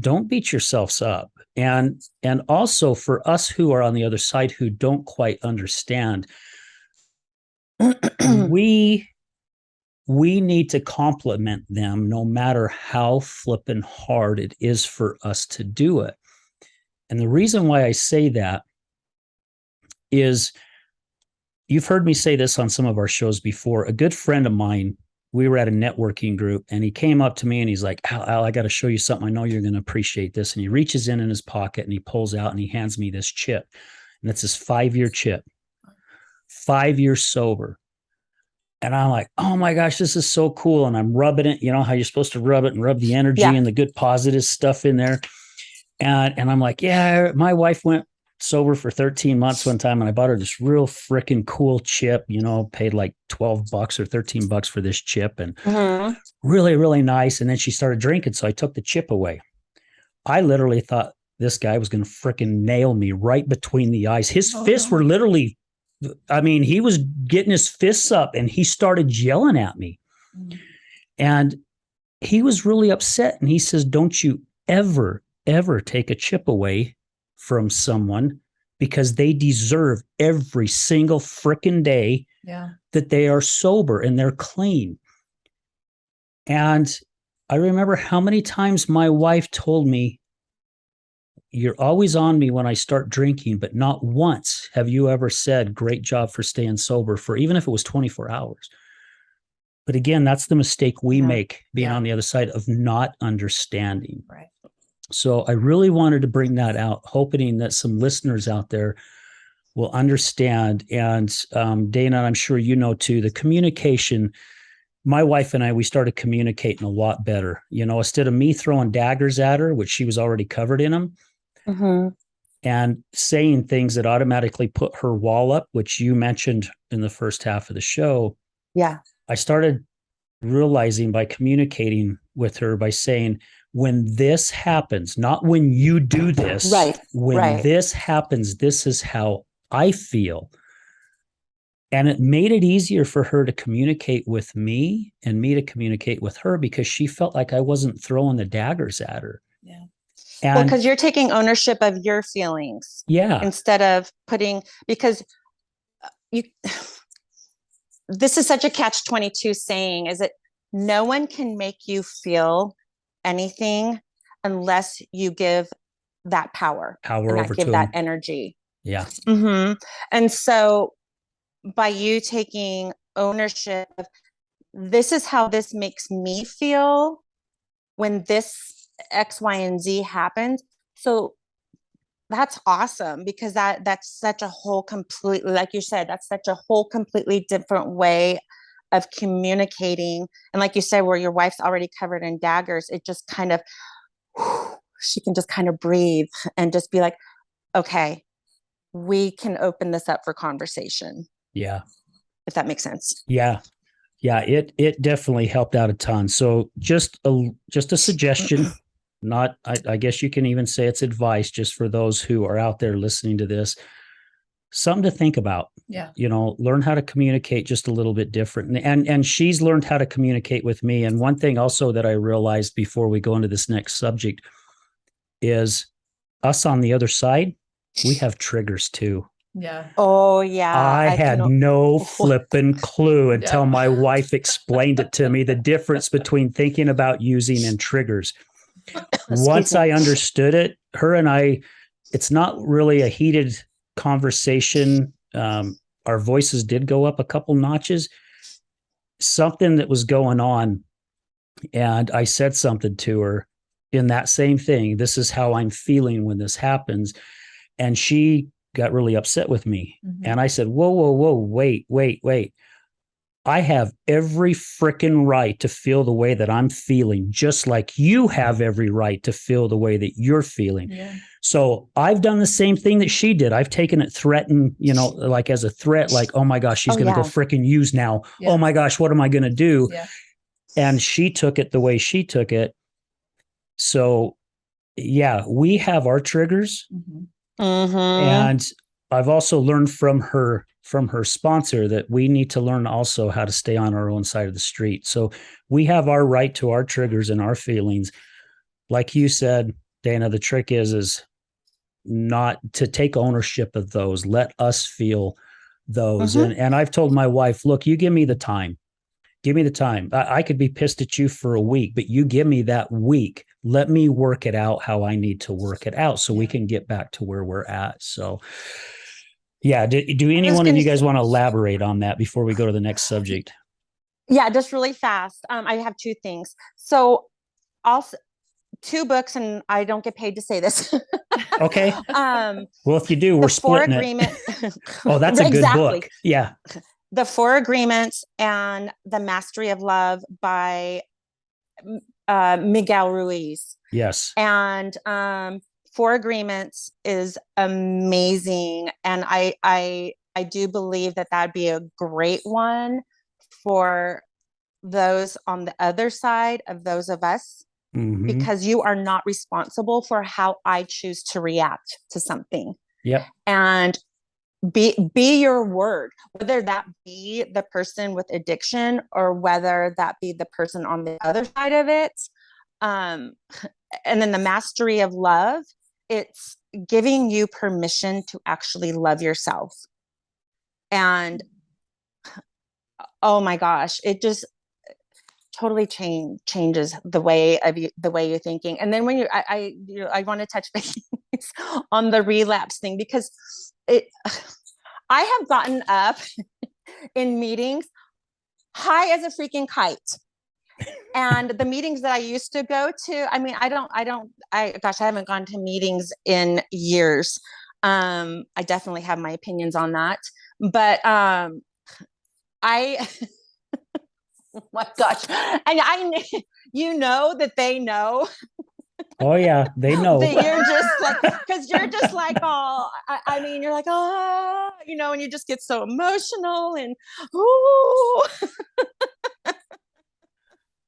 don't beat yourselves up. And also for us who are on the other side, who don't quite understand, we need to compliment them no matter how flippin' hard it is for us to do it. And the reason why I say that is, you've heard me say this on some of our shows before. A good friend of mine, we were at a networking group, and he came up to me and he's like, Al, I got to show you something. I know you're going to appreciate this. And he reaches in his pocket and he pulls out and he hands me this chip. And it's this 5-year chip, 5 years sober. And I'm like, oh my gosh, this is so cool. And I'm rubbing it, how you're supposed to rub it and rub the energy and the good positive stuff in there. And I'm like, yeah, my wife went sober for 13 months one time, and I bought her this real freaking cool chip, paid like $12 or $13 for this chip, and really, really nice. And then she started drinking. So I took the chip away. I literally thought this guy was going to freaking nail me right between the eyes. His fists were literally, he was getting his fists up, and he started yelling at me. And he was really upset. And he says, don't you ever take a chip away from someone, because they deserve every single frickin' day that they are sober and they're clean. And I remember how many times my wife told me, you're always on me when I start drinking, but not once have you ever said, great job for staying sober for, even if it was 24 hours. But again, that's the mistake we Yeah. make being Yeah. on the other side of not understanding. Right. So I really wanted to bring that out, hoping that some listeners out there will understand. And Dana, I'm sure you know too, the communication. My wife and I, we started communicating a lot better. You know, instead of me throwing daggers at her, which she was already covered in them, Mm-hmm. and saying things that automatically put her wall up, which you mentioned in the first half of the show. Yeah. I started realizing by communicating with her by saying, when this happens, not when you do this, Right, when right. this happens, this is how I feel. And it made it easier for her to communicate with me and me to communicate with her, because she felt like I wasn't throwing the daggers at her. Yeah. Well, And because you're taking ownership of your feelings yeah, instead of because you, this is such a catch-22 saying, is that no one can make you feel anything unless you give that power and over give to that him. energy. Yeah. Mm-hmm. And so by you taking ownership of, this is how this makes me feel when this X, Y, and Z happens. So that's awesome, because that's such a whole completely, like you said, that's such a whole completely different way of communicating. And like you said, where your wife's already covered in daggers, it just kind of, she can just kind of breathe and just be like, okay, we can open this up for conversation. Yeah. If that makes sense. Yeah. Yeah. It definitely helped out a ton. So just a suggestion, not, I guess you can even say it's advice, just for those who are out there listening to this, something to think about. Yeah. You know, learn how to communicate just a little bit different. And she's learned how to communicate with me. And one thing also that I realized before we go into this next subject is, us on the other side, we have triggers too. Yeah. Oh yeah. I had no flipping clue until my wife explained it to me, the difference between thinking about using and triggers. Once I understood it, her and I, it's not really a heated conversation. Our voices did go up a couple notches, something that was going on. And I said something to her in that same thing. This is how I'm feeling when this happens. And she got really upset with me. Mm-hmm. And I said, whoa, wait. I have every freaking right to feel the way that I'm feeling, just like you have every right to feel the way that you're feeling. Yeah. So I've done the same thing that she did. I've taken it threatened, like as a threat, like, oh my gosh, she's going to go freaking use now. Yeah. Oh my gosh, what am I going to do? Yeah. And she took it the way she took it. So yeah, we have our triggers. Mm-hmm. Mm-hmm. And I've also learned from her sponsor that we need to learn also how to stay on our own side of the street. So we have our right to our triggers and our feelings. Like you said, Dana, the trick is not to take ownership of those. Let us feel those. Mm-hmm. And I've told my wife, look, you give me the time. Give me the time. I could be pissed at you for a week, but you give me that week. Let me work it out how I need to work it out so we can get back to where we're at. So, yeah. Do anyone of you guys want to elaborate on that before we go to the next subject? Yeah, just really fast. I have two things. So also 2 books, and I don't get paid to say this. Okay. Well, if you do, we're splitting it. Oh, that's a good book. Yeah. The 4 Agreements and The Mastery of Love by Miguel Ruiz. Yes. And 4 Agreements is amazing. And I do believe that that'd be a great one for those on the other side of those of us, because you are not responsible for how I choose to react to something. Yep. And be your word, whether that be the person with addiction or whether that be the person on the other side of it. And then the mastery of love, it's giving you permission to actually love yourself. And oh my gosh, it just totally changes the way you're thinking. And then when I want to touch base on the relapse thing, because I have gotten up in meetings high as a freaking kite. And the meetings that I used to go to, I mean, I haven't gone to meetings in years. I definitely have my opinions on that, but I oh my gosh. And you know that they know Oh yeah, they know. that you're just like, because you're just like, oh, I mean, you're like, oh, you know, and you just get so emotional and, ooh.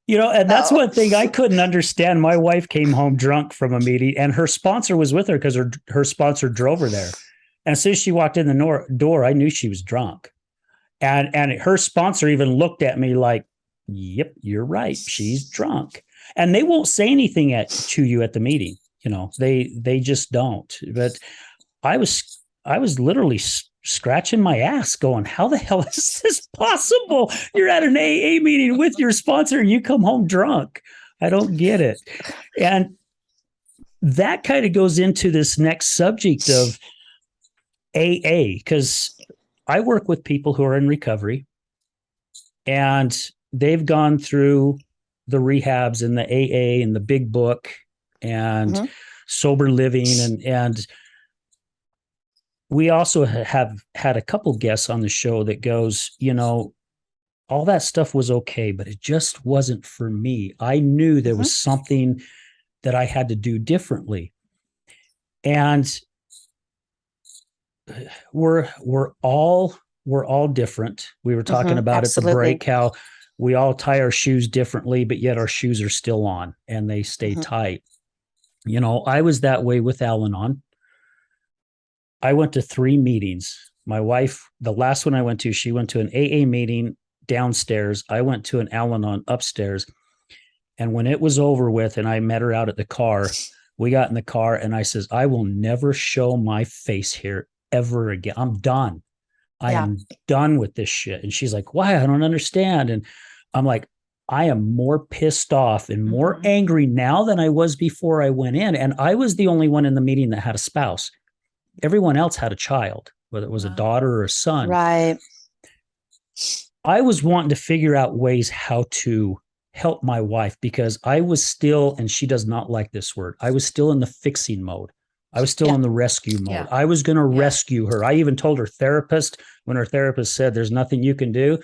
You know, and that's So- one thing I couldn't understand. My wife came home drunk from a meeting, and her sponsor was with her because her sponsor drove her there. And as soon as she walked in the door, I knew she was drunk. And her sponsor even looked at me like, "Yep, you're right. She's drunk." And they won't say anything to you at the meeting. You know, they just don't. But I was literally scratching my ass going, how the hell is this possible? You're at an AA meeting with your sponsor and you come home drunk. I don't get it. And that kind of goes into this next subject of AA, because I work with people who are in recovery and they've gone through the rehabs and the AA and the big book and sober living. And we also have had a couple guests on the show that goes, you know, all that stuff was okay, but it just wasn't for me. I knew there was something that I had to do differently. And we're all different. We were talking about at the break how we all tie our shoes differently, but yet our shoes are still on and they stay tight. You know, I was that way with Al-Anon. I went to 3 meetings. My wife, the last one I went to, she went to an AA meeting downstairs. I went to an Al-Anon upstairs. And when it was over with and I met her out at the car, we got in the car and I says, I will never show my face here ever again. I'm done. I am done with this shit. And she's like, why? I don't understand. And I'm like, I am more pissed off and more angry now than I was before I went in. And I was the only one in the meeting that had a spouse. Everyone else had a child, whether it was a daughter or a son. Right. I was wanting to figure out ways how to help my wife because I was still, and she does not like this word, I was still in the fixing mode. I was still in the rescue mode. Yeah. I was going to rescue her. I even told her therapist, when her therapist said, there's nothing you can do,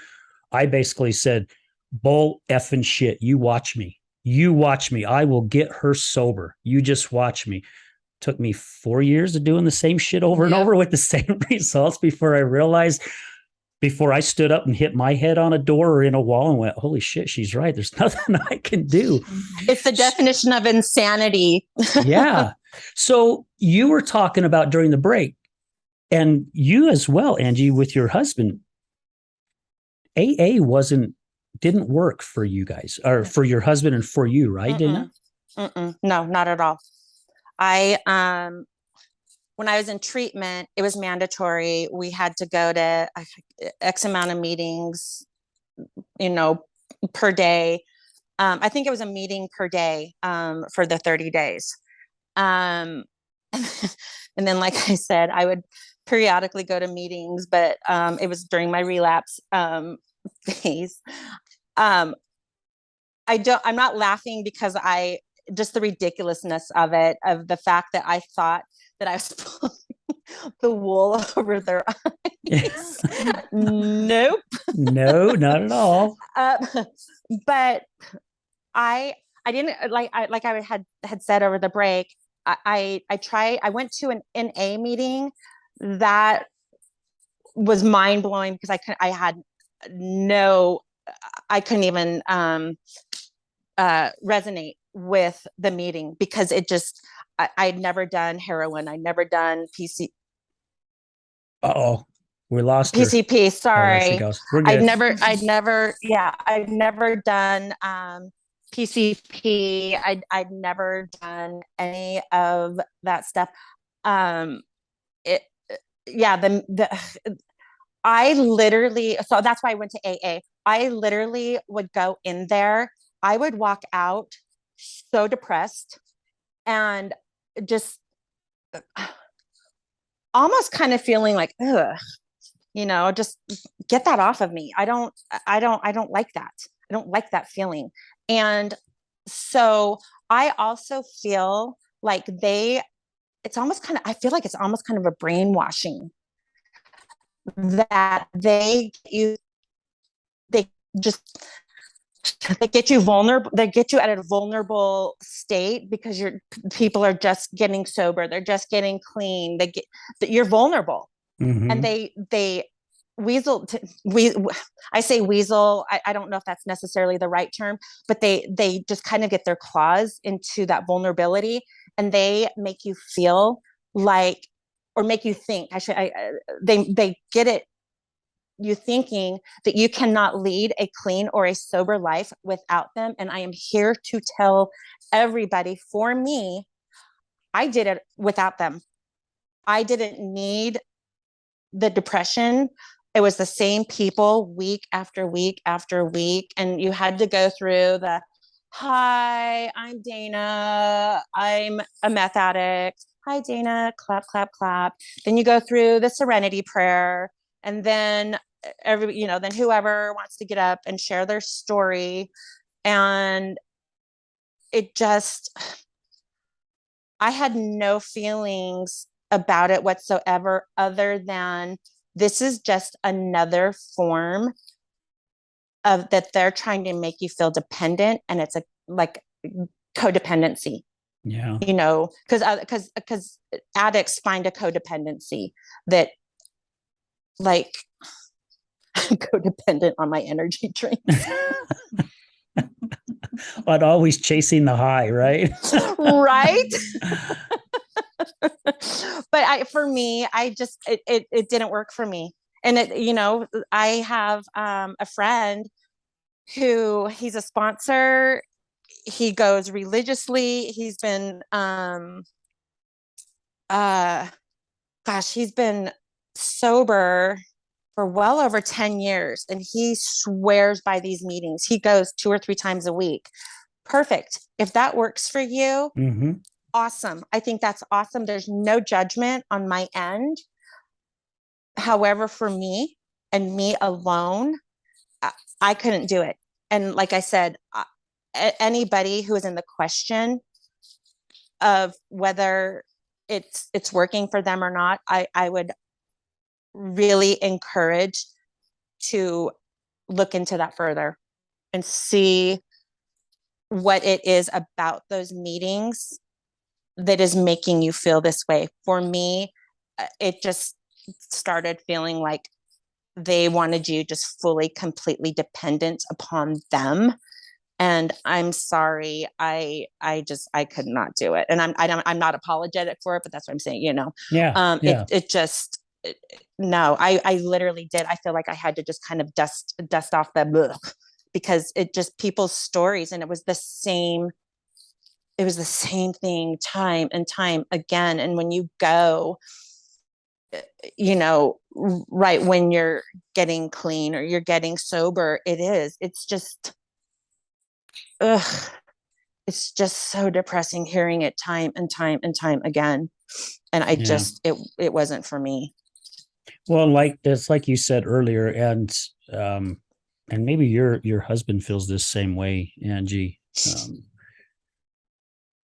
I basically said, bull effing shit. You watch me. You watch me. I will get her sober. You just watch me. Took me 4 years of doing the same shit over and over with the same results before I realized, before I stood up and hit my head on a door or in a wall and went, holy shit, she's right. There's nothing I can do. It's the definition of insanity. Yeah. So you were talking about during the break, and you as well, Angie, with your husband, AA didn't work for you guys, or for your husband and for you, right, Dana? No, not at all. When I was in treatment, it was mandatory. We had to go to X amount of meetings, you know, per day. I think it was a meeting per day for the 30 days. And then, like I said, I would periodically go to meetings, but it was during my relapse phase. I'm not laughing because just the ridiculousness of it, of the fact that I thought that I was pulling the wool over their eyes. Nope. No, not at all. But I didn't, like I had said over the break, I went to an NA meeting that was mind blowing because I couldn't even resonate with the meeting because it just, I'd never done heroin. I'd never done Uh-oh, we lost her. PCP. Sorry. Oh, there she goes. We're good. I'd never done PCP. I'd never done any of that stuff. I literally, so that's why I went to AA. I literally would go in there. I would walk out so depressed and just almost kind of feeling like, ugh, just get that off of me. I don't like that. I don't like that feeling. And so I also feel like I feel like it's almost kind of a brainwashing that they just they get you vulnerable. They get you at a vulnerable state because people are just getting sober. They're just getting clean. You're vulnerable, and they weasel. I say weasel. I don't know if that's necessarily the right term, but they just kind of get their claws into that vulnerability, and they make you feel like, or make you think. They get it. You thinking that you cannot lead a clean or a sober life without them. And I am here to tell everybody, for me, I did it without them. I didn't need the depression. It was the same people week after week after week. And you had to go through hi, I'm Dana. I'm a meth addict. Hi, Dana. Clap, clap, clap. Then you go through the serenity prayer. And then then whoever wants to get up and share their story. And I had no feelings about it whatsoever, other than this is just another form of that they're trying to make you feel dependent. And it's like codependency. Yeah. Because addicts find a codependency that, like, I'm codependent on my energy drinks. But always chasing the high, right? Right. But for me, it didn't work for me. And I have a friend who, he's a sponsor. He goes religiously. He's been he's been sober for well over 10 years. And he swears by these meetings. He goes 2 or 3 times a week. Perfect. If that works for you, awesome. I think that's awesome. There's no judgment on my end. However, for me and me alone, I couldn't do it. And like I said, anybody who is in the question of whether it's working for them or not, I would really encourage to look into that further and see what it is about those meetings that is making you feel this way. For me, it just started feeling like they wanted you just fully, completely dependent upon them. And I'm sorry, I could not do it. And I'm not apologetic for it, but that's what I'm saying, Yeah. No, I literally did. I feel like I had to just kind of dust off the bleh, because it just, people's stories, and it was the same thing time and time again. And when you go, right when you're getting clean or you're getting sober, it's just so depressing hearing it time and time and time again. And it wasn't for me. Well, it's like you said earlier, and maybe your husband feels this same way, Angie.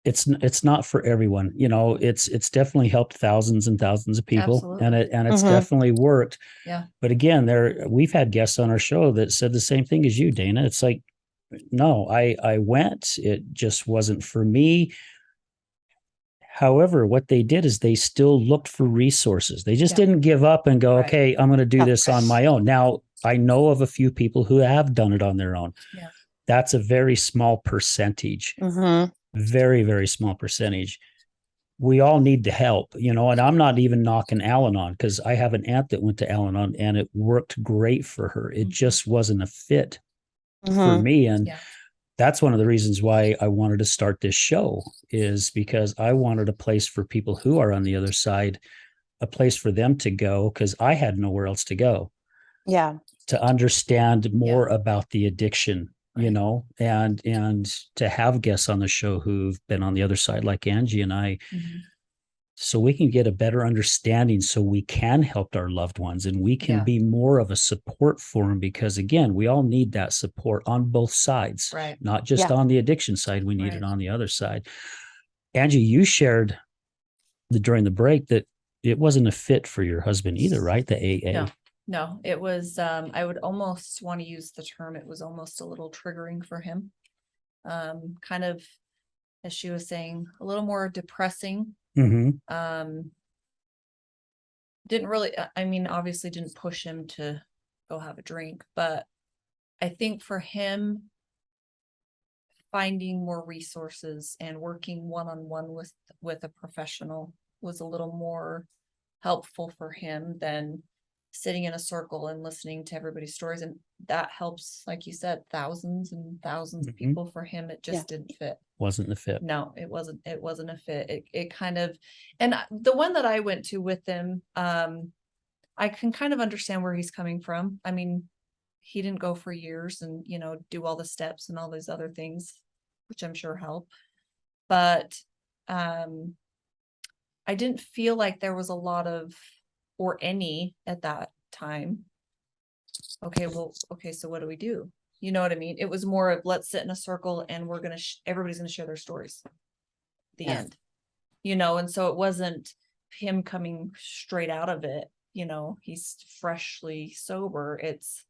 It's not for everyone. It's definitely helped thousands and thousands of people. Absolutely. and it's definitely worked. Yeah. But again, we've had guests on our show that said the same thing as you, Dana. It's like, no, I went, it just wasn't for me. However, what they did is they still looked for resources. They just didn't give up and go, okay, I'm going to do this on my own. Now, I know of a few people who have done it on their own. Yeah. That's a very small percentage. Very, very small percentage. We all need the help, and I'm not even knocking Al-Anon, because I have an aunt that went to Al-Anon and it worked great for her. It just wasn't a fit for me. And that's one of the reasons why I wanted to start this show, is because I wanted a place for people who are on the other side, a place for them to go, because I had nowhere else to go. Yeah. To understand more about the addiction, and to have guests on the show who've been on the other side, like Angie and I. so we can get a better understanding, so we can help our loved ones and we can be more of a support for them, because again, we all need that support on both sides, Right. not just Yeah. on the addiction side, we need Right. it on the other side. Angie, you shared during the break that it wasn't a fit for your husband either, right? The AA. No, it was, I would almost want to use the term, it was almost a little triggering for him. Kind of, as she was saying, a little more depressing. Mm-hmm. Didn't really, I mean, obviously didn't push him to go have a drink, but I think for him, finding more resources and working one-on-one with a professional was a little more helpful for him than sitting in a circle and listening to everybody's stories. And that helps, like you said, thousands and thousands of people. For him, it just didn't fit. Wasn't the fit. No, it wasn't a fit. It kind of, and the one that I went to with him, I can kind of understand where he's coming from. I mean, he didn't go for years and, you know, do all the steps and all these other things, which I'm sure help. But I didn't feel like there was a lot of, or any at that time. Okay, so what do we do? You know what I mean? It was more of, let's sit in a circle and we're going to, everybody's going to share their stories. The end, you know? And so it wasn't him coming straight out of it. You know, he's freshly sober. It's,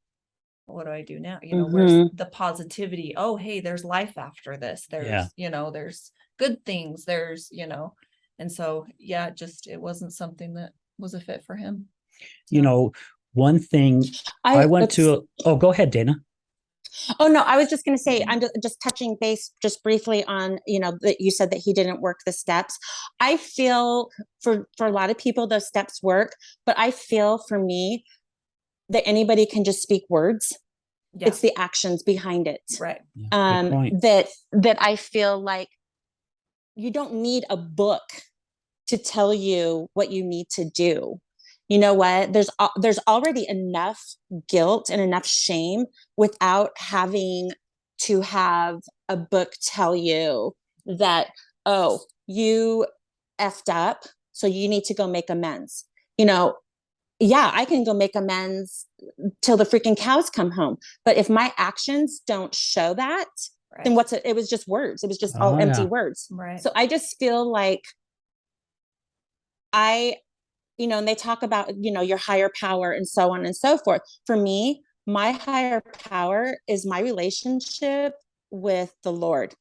what do I do now? You know, where's the positivity? Oh, hey, there's life after this. There's, you know, there's good things. There's, you know, and so, it wasn't something that was a fit for him. You know, one thing I went to, go ahead, Dana. Oh, no, I was just going to say, I'm just touching base just briefly on, you know, that you said that he didn't work the steps. I feel for a lot of people, those steps work, but I feel for me that anybody can just speak words. Yeah. It's the actions behind it. Right. That I feel like you don't need a book to tell you what you need to do. You know what? There's already enough guilt and enough shame without having to have a book tell you that, oh, you effed up, so you need to go make amends. You know, yeah, I can go make amends till the freaking cows come home. But if my actions don't show that, then it was just words. It was just all empty words. Right. So I just feel like you know, and they talk about, you know, your higher power and so on and so forth. For me, my higher power is my relationship with the Lord.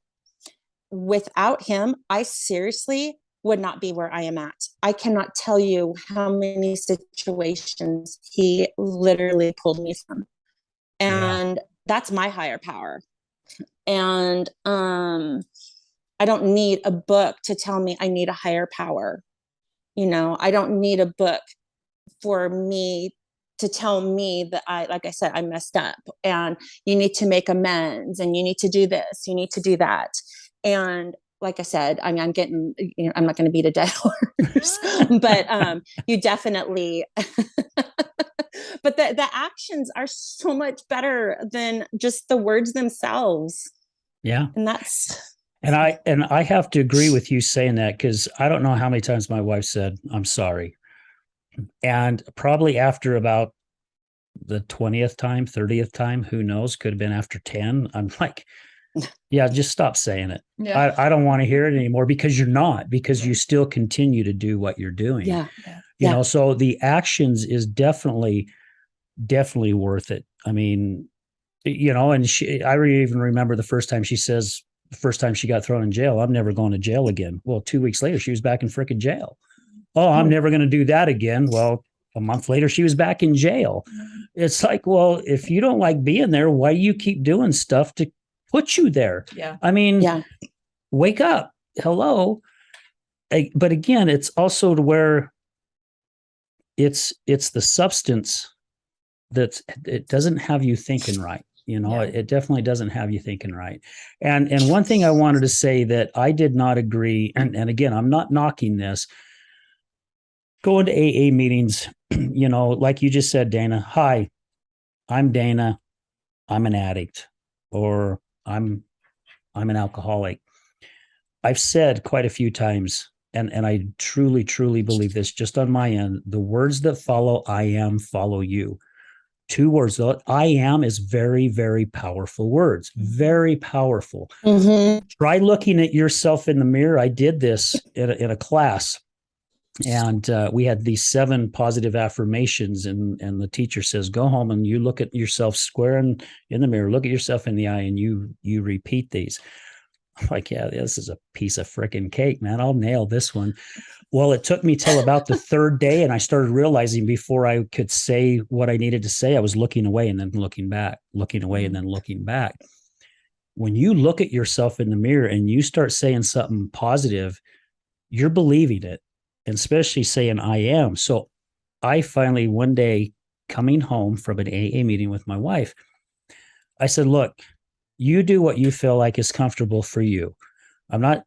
Without him, I seriously would not be where I am at. I cannot tell you how many situations he literally pulled me from. And that's my higher power. And I don't need a book to tell me I need a higher power. You know, I don't need a book for me to tell me that like I said, I messed up and you need to make amends and you need to do this, you need to do that. And like I said, I mean, I'm getting, you know, I'm not going to beat a dead horse, but you definitely, but the actions are so much better than just the words themselves. Yeah. And that's... And I have to agree with you saying that, because I don't know how many times my wife said, I'm sorry. And probably after about the 20th time, 30th time, who knows, could have been after 10. I'm like, yeah, just stop saying it. Yeah. I don't want to hear it anymore, because you still continue to do what you're doing. Yeah. You know, so the actions is definitely worth it. I mean, you know, and I even remember the first time she says, the first time she got thrown in jail, I'm never going to jail again. Well, 2 weeks later, she was back in frickin' jail. Oh, I'm never going to do that again. Well, a month later, she was back in jail. It's like, well, if you don't like being there, why do you keep doing stuff to put you there? Yeah. I mean, wake up. Hello. But again, it's also to where it's the substance it doesn't have you thinking right. You know, it definitely doesn't have you thinking right. And one thing I wanted to say that I did not agree, and again, I'm not knocking this, going to AA meetings, you know, like you just said, Dana, hi, I'm Dana, I'm an addict, or I'm an alcoholic. I've said quite a few times, and I truly, truly believe this just on my end, the words that follow I am follow you. 2 words. I am is very, very powerful words, very powerful. Mm-hmm. Try looking at yourself in the mirror. I did this in a class, and we had these 7 positive affirmations, and the teacher says, go home and you look at yourself square in the mirror, look at yourself in the eye, and you repeat these. I'm like, yeah, this is a piece of freaking cake, man. I'll nail this one. Well, it took me till about the 3rd day, and I started realizing before I could say what I needed to say, I was looking away and then looking back, looking away and then looking back. When you look at yourself in the mirror and you start saying something positive, you're believing it, and especially saying I am. So I finally, one day, coming home from an AA meeting with my wife, I said, look, you do what you feel like is comfortable for you. I'm not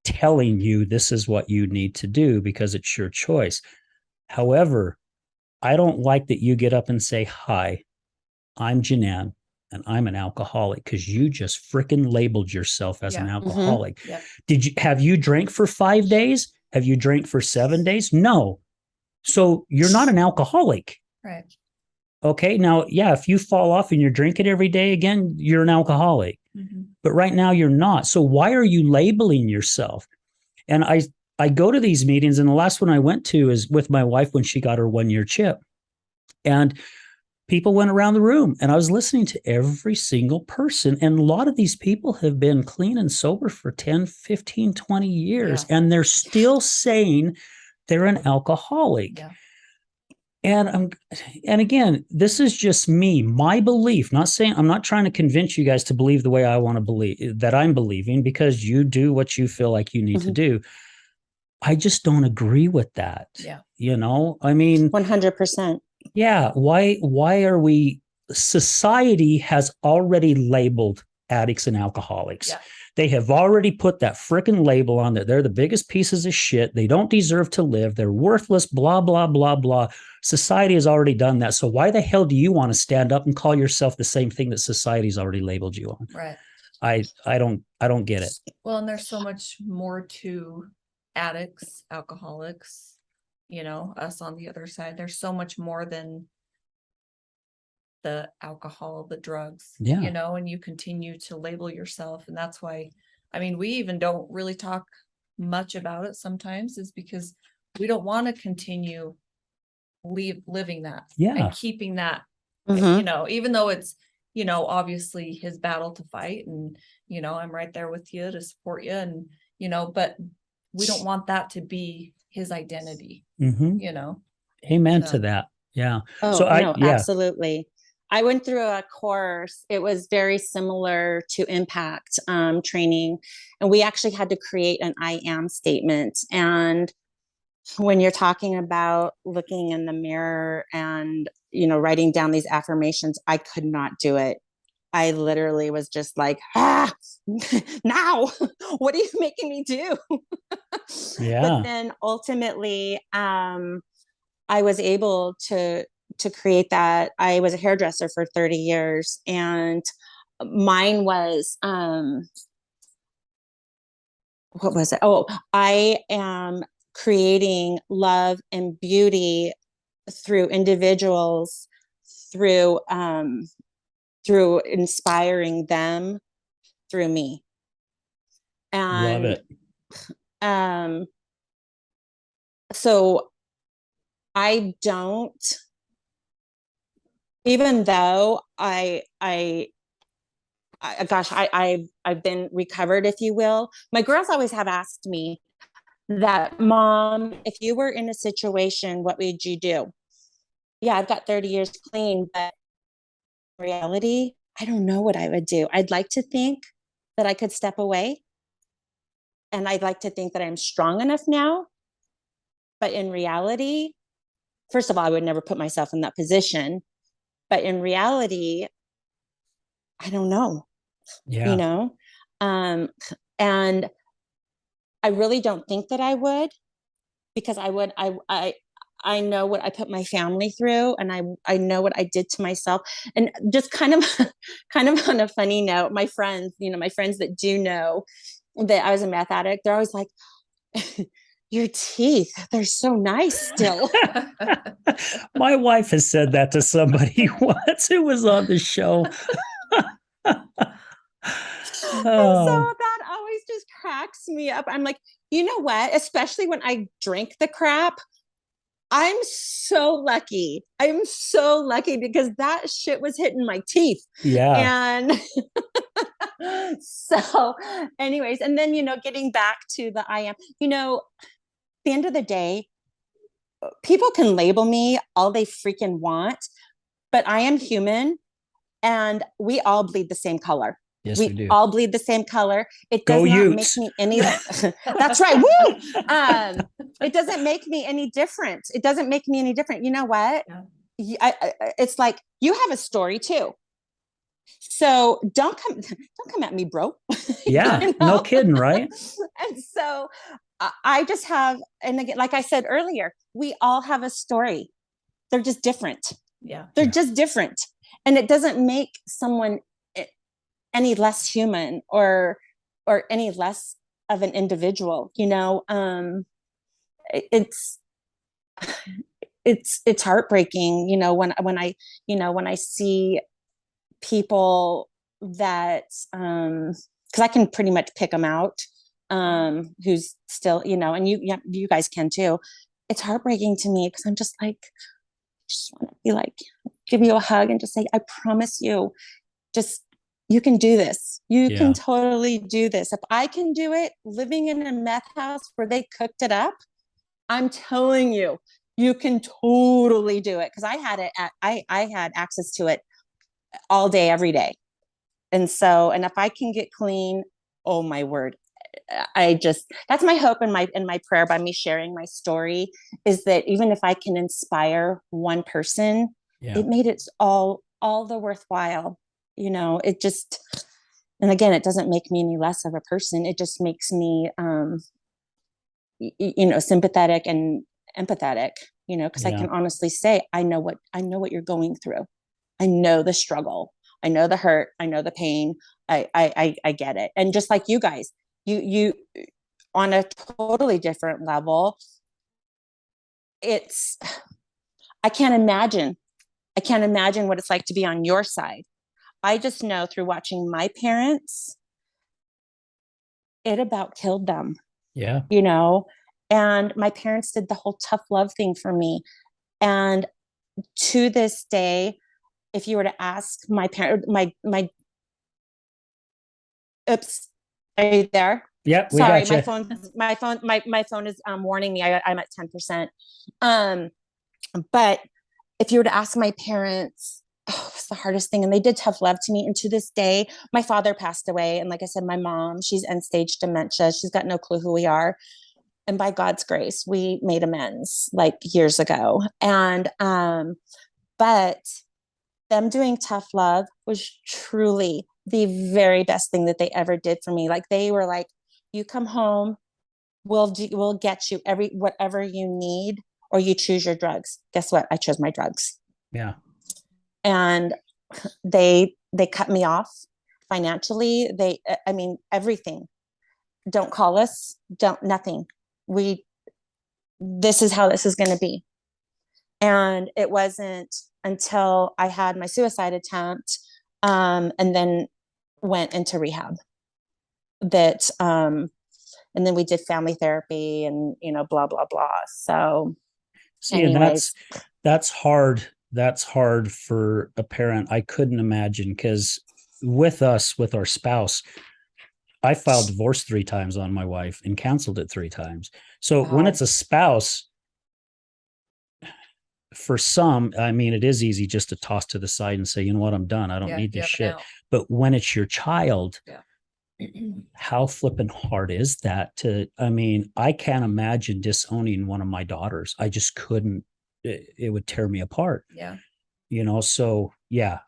telling you this is what you need to do because it's your choice. However, I don't like that you get up and say, hi, I'm Janan and I'm an alcoholic, because you just freaking labeled yourself as an alcoholic. Have you drank for 5 days? Have you drank for 7 days? No. So you're not an alcoholic. Right. Okay. Now, yeah, if you fall off and you're drinking every day again, you're an alcoholic. But right now you're not. So why are you labeling yourself? And I go to these meetings, and the last one I went to is with my wife when she got her 1-year chip. And people went around the room, and I was listening to every single person. And a lot of these people have been clean and sober for 10, 15, 20 years, and they're still saying they're an alcoholic. Yeah. And again, this is just me, my belief, not saying, I'm not trying to convince you guys to believe the way I want to believe, that I'm believing, because you do what you feel like you need to do. I just don't agree with that. Yeah. You know, I mean, 100%. Yeah. Why are we, society has already labeled addicts and alcoholics. Yeah. They have already put that frickin' label on that. They're the biggest pieces of shit. They don't deserve to live. They're worthless, blah, blah, blah, blah. Society has already done that. So why the hell do you want to stand up and call yourself the same thing that society's already labeled you on? Right. I don't get it. Well, and there's so much more to addicts, alcoholics, you know, us on the other side. There's so much more than the alcohol, the drugs, you know, and you continue to label yourself. And that's why, I mean, we even don't really talk much about it sometimes, is because we don't want to continue living that and keeping that, you know, even though it's, you know, obviously his battle to fight, and, you know, I'm right there with you to support you, and, you know, but we don't want that to be his identity, you know? Amen to that. Yeah. Oh, so no, absolutely. I went through a course. It was very similar to impact training. And we actually had to create an I am statement. And when you're talking about looking in the mirror and, you know, writing down these affirmations, I could not do it. I literally was just like, now, what are you making me do? But then ultimately, I was able to create that. I was a hairdresser for 30 years, and mine was, what was it? Oh, I am creating love and beauty through individuals, through inspiring them through me. And love it. So I don't, even though I've been recovered, if you will. My girls always have asked me that, Mom, if you were in a situation, what would you do? Yeah, I've got 30 years clean, but in reality, I don't know what I would do. I'd like to think that I could step away, and I'd like to think that I'm strong enough now. But in reality, first of all, I would never put myself in that position. But in reality, I don't know, you know? And I really don't think that I would, because I know what I put my family through, and I know what I did to myself. And just kind of on a funny note, my friends, you know, my friends that do know that I was a meth addict, they're always like, your teeth, they're so nice still. My wife has said that to somebody once who was on the show. And Oh, so that always just cracks me up. I'm like, you know what? Especially when I drink the crap, I'm so lucky. I'm so lucky because that shit was hitting my teeth. yeah. And so anyways, and then, getting back to the I am, at the end of the day, people can label me all they freaking want, but I am human and we all bleed the same color. Yes, we do. all bleed the same color. It Go does not Utes. make me any, that's right. Woo! It doesn't make me any different. It doesn't make me any different. You know what? Yeah. It's like, you have a story too. So don't come at me, bro. Yeah, no kidding, right? And so I just have, and again, like I said earlier, we all have a story. They're just different. Yeah. They're just different. And it doesn't make someone any less human or any less of an individual, it's heartbreaking, when I see people that, cause I can pretty much pick them out, who's still, and you guys can too. It's heartbreaking to me because I'm just like, just want to be like, give you a hug and just say, I promise you, you can do this. You can totally do this. If I can do it living in a meth house where they cooked it up, I'm telling you, you can totally do it. Cause I had it I had access to it all day, every day. And if I can get clean, oh my word, that's my hope and my prayer by me sharing my story is that even if I can inspire one person, it made it all the worthwhile. It just, and again, it doesn't make me any less of a person. It just makes me, sympathetic and empathetic, because I can honestly say, I know what you're going through. I know the struggle. I know the hurt. I know the pain. I get it. And just like you guys, you on a totally different level, I can't imagine what it's like to be on your side. I just know through watching my parents, it about killed them. Yeah. And my parents did the whole tough love thing for me. And to this day, if you were to ask my parent, oops, are you there? Yep. Sorry, my phone is warning me. I'm at 10%. But if you were to ask my parents, it's the hardest thing. And they did tough love to me. And to this day, my father passed away. And like I said, my mom, she's end stage dementia. She's got no clue who we are. And by God's grace, we made amends like years ago. And, but them doing tough love was truly the very best thing that they ever did for me. Like they were like, you come home, we'll get you whatever you need, or you choose your drugs. Guess what? I chose my drugs. Yeah. And they cut me off financially. Everything. Don't call us. Nothing. This is how this is going to be. And it wasn't until I had my suicide attempt, and then went into rehab that, and then we did family therapy and, blah, blah, blah. So anyways. And that's hard. That's hard for a parent. I couldn't imagine because with our spouse, I filed divorce 3 times on my wife and canceled it 3 times. So when it's a spouse, for some, it is easy just to toss to the side and say, you know what, I'm done. I don't need this shit. But when it's your child, how flipping hard is that I can't imagine disowning one of my daughters. I just couldn't. It would tear me apart. Yeah. So yeah,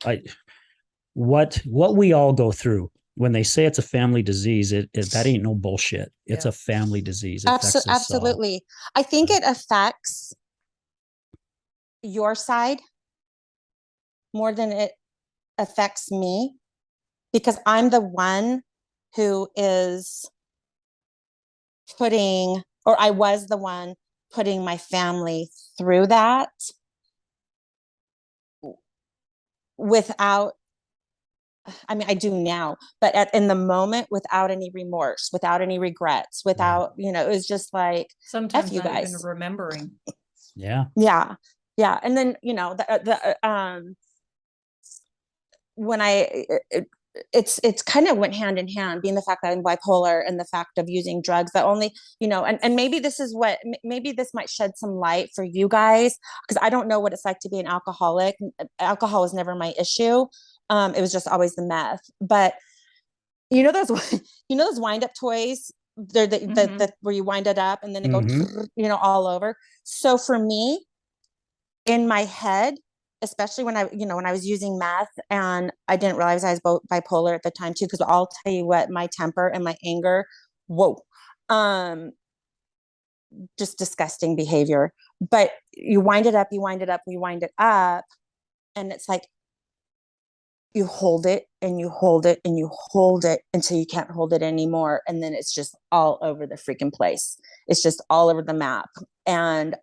what we all go through when they say it's a family disease, that ain't no bullshit. It's a family disease. It affects us absolutely. I think it affects your side more than it affects me, because I'm the one who is putting or I was the one putting my family through that without, I mean, I do now, but in the moment, without any remorse, without any regrets, without, it was just like, Sometimes F you not even guys. remembering. Yeah. Yeah. Yeah. And then, when it's kind of went hand in hand, being the fact that I'm bipolar and the fact of using drugs, that only, and maybe maybe this might shed some light for you guys, because I don't know what it's like to be an alcoholic. Alcohol was never my issue. It was just always the meth. But those wind up toys, they're the where you wind it up and then it goes, all over. So for me, in my head, especially when I was using meth, and I didn't realize I was bipolar at the time too, because I'll tell you what, my temper and my anger, just disgusting behavior. But you wind it up, you wind it up, you wind it up, and it's like you hold it and you hold it and you hold it until you can't hold it anymore, and then it's just all over the freaking place. It's just all over the map, and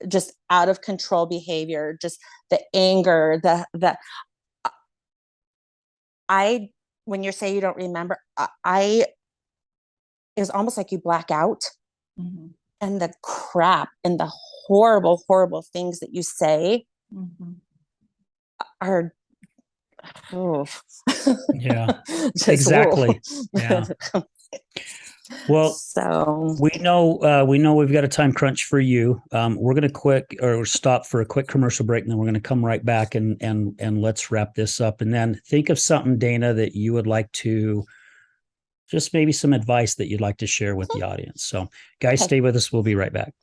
just out of control behavior, just the anger, when you say you don't remember, it was almost like you black out, and the crap and the horrible, horrible things that you say are, yeah, exactly. Yeah. Well, so we know we've got a time crunch for you. We're going to stop for a quick commercial break, and then we're going to come right back and let's wrap this up. And then think of something, Dana, that you would like to, just maybe some advice that you'd like to share with the audience. So guys, stay with us. We'll be right back.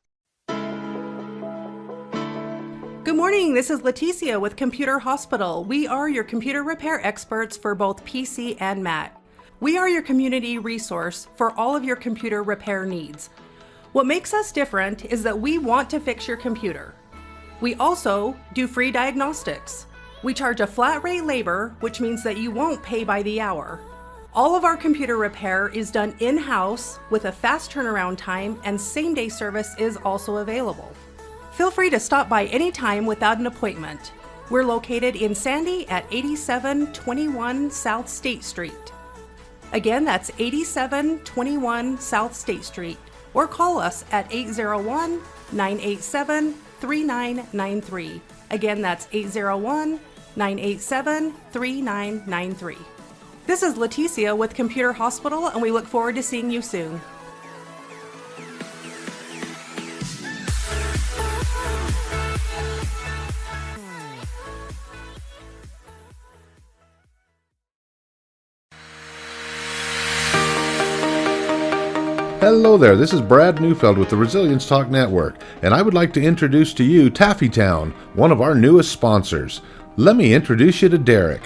Good morning, this is Leticia with Computer Hospital. We are your computer repair experts for both PC and Mac. We are your community resource for all of your computer repair needs. What makes us different is that we want to fix your computer. We also do free diagnostics. We charge a flat rate labor, which means that you won't pay by the hour. All of our computer repair is done in-house with a fast turnaround time, and same-day service is also available. Feel free to stop by anytime without an appointment. We're located in Sandy at 8721 South State Street. Again, that's 8721 South State Street, or call us at 801-987-3993. Again, that's 801-987-3993. This is Leticia with Computer Hospital, and we look forward to seeing you soon. Hello there, this is Brad Neufeld with the Resilience Talk Network, and I would like to introduce to you Taffytown, one of our newest sponsors. Let me introduce you to Derek.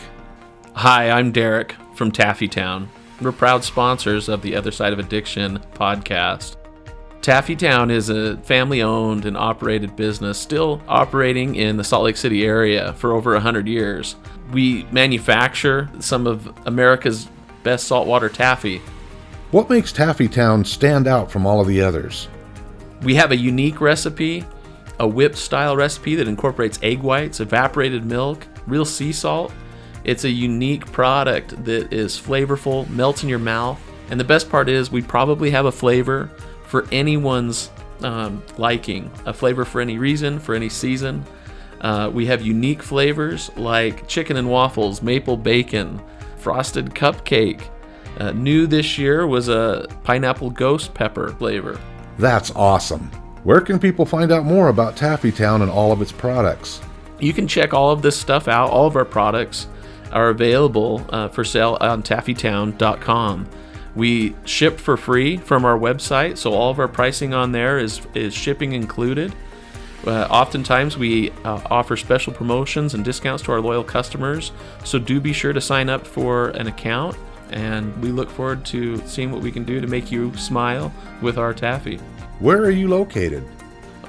Hi, I'm Derek from Taffytown. We're proud sponsors of the Other Side of Addiction podcast. Taffytown is a family-owned and operated business still operating in the Salt Lake City area for over 100 years. We manufacture some of America's best saltwater taffy. What makes Taffytown stand out from all of the others? We have a unique recipe, a whipped-style recipe that incorporates egg whites, evaporated milk, real sea salt. It's a unique product that is flavorful, melts in your mouth, and the best part is we probably have a flavor for anyone's liking, a flavor for any reason, for any season. We have unique flavors like chicken and waffles, maple bacon, frosted cupcake. New this year was a pineapple ghost pepper flavor. That's awesome. Where can people find out more about Taffytown and all of its products? You can check all of this stuff out. All of our products are available for sale on taffytown.com. We ship for free from our website, so all of our pricing on there is shipping included. Oftentimes we offer special promotions and discounts to our loyal customers, so do be sure to sign up for an account. And we look forward to seeing what we can do to make you smile with our taffy. Where are you located?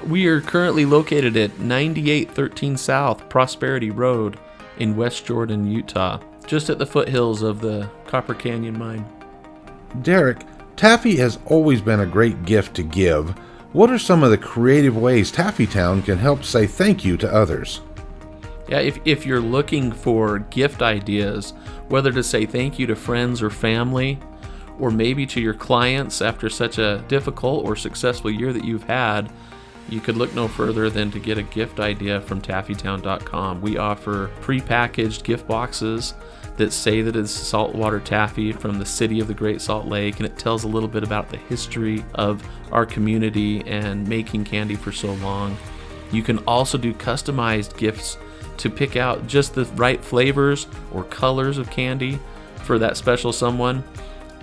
We are currently located at 9813 South Prosperity Road in West Jordan, Utah, just at the foothills of the Copper Canyon mine. Derek, Taffy has always been a great gift to give. What are some of the creative ways Taffy Town can help say thank you to others? Yeah, if you're looking for gift ideas, whether to say thank you to friends or family, or maybe to your clients after such a difficult or successful year that you've had, you could look no further than to get a gift idea from taffytown.com. We offer prepackaged gift boxes that say that it's saltwater taffy from the city of the Great Salt Lake, and it tells a little bit about the history of our community and making candy for so long. You can also do customized gifts to pick out just the right flavors or colors of candy for that special someone,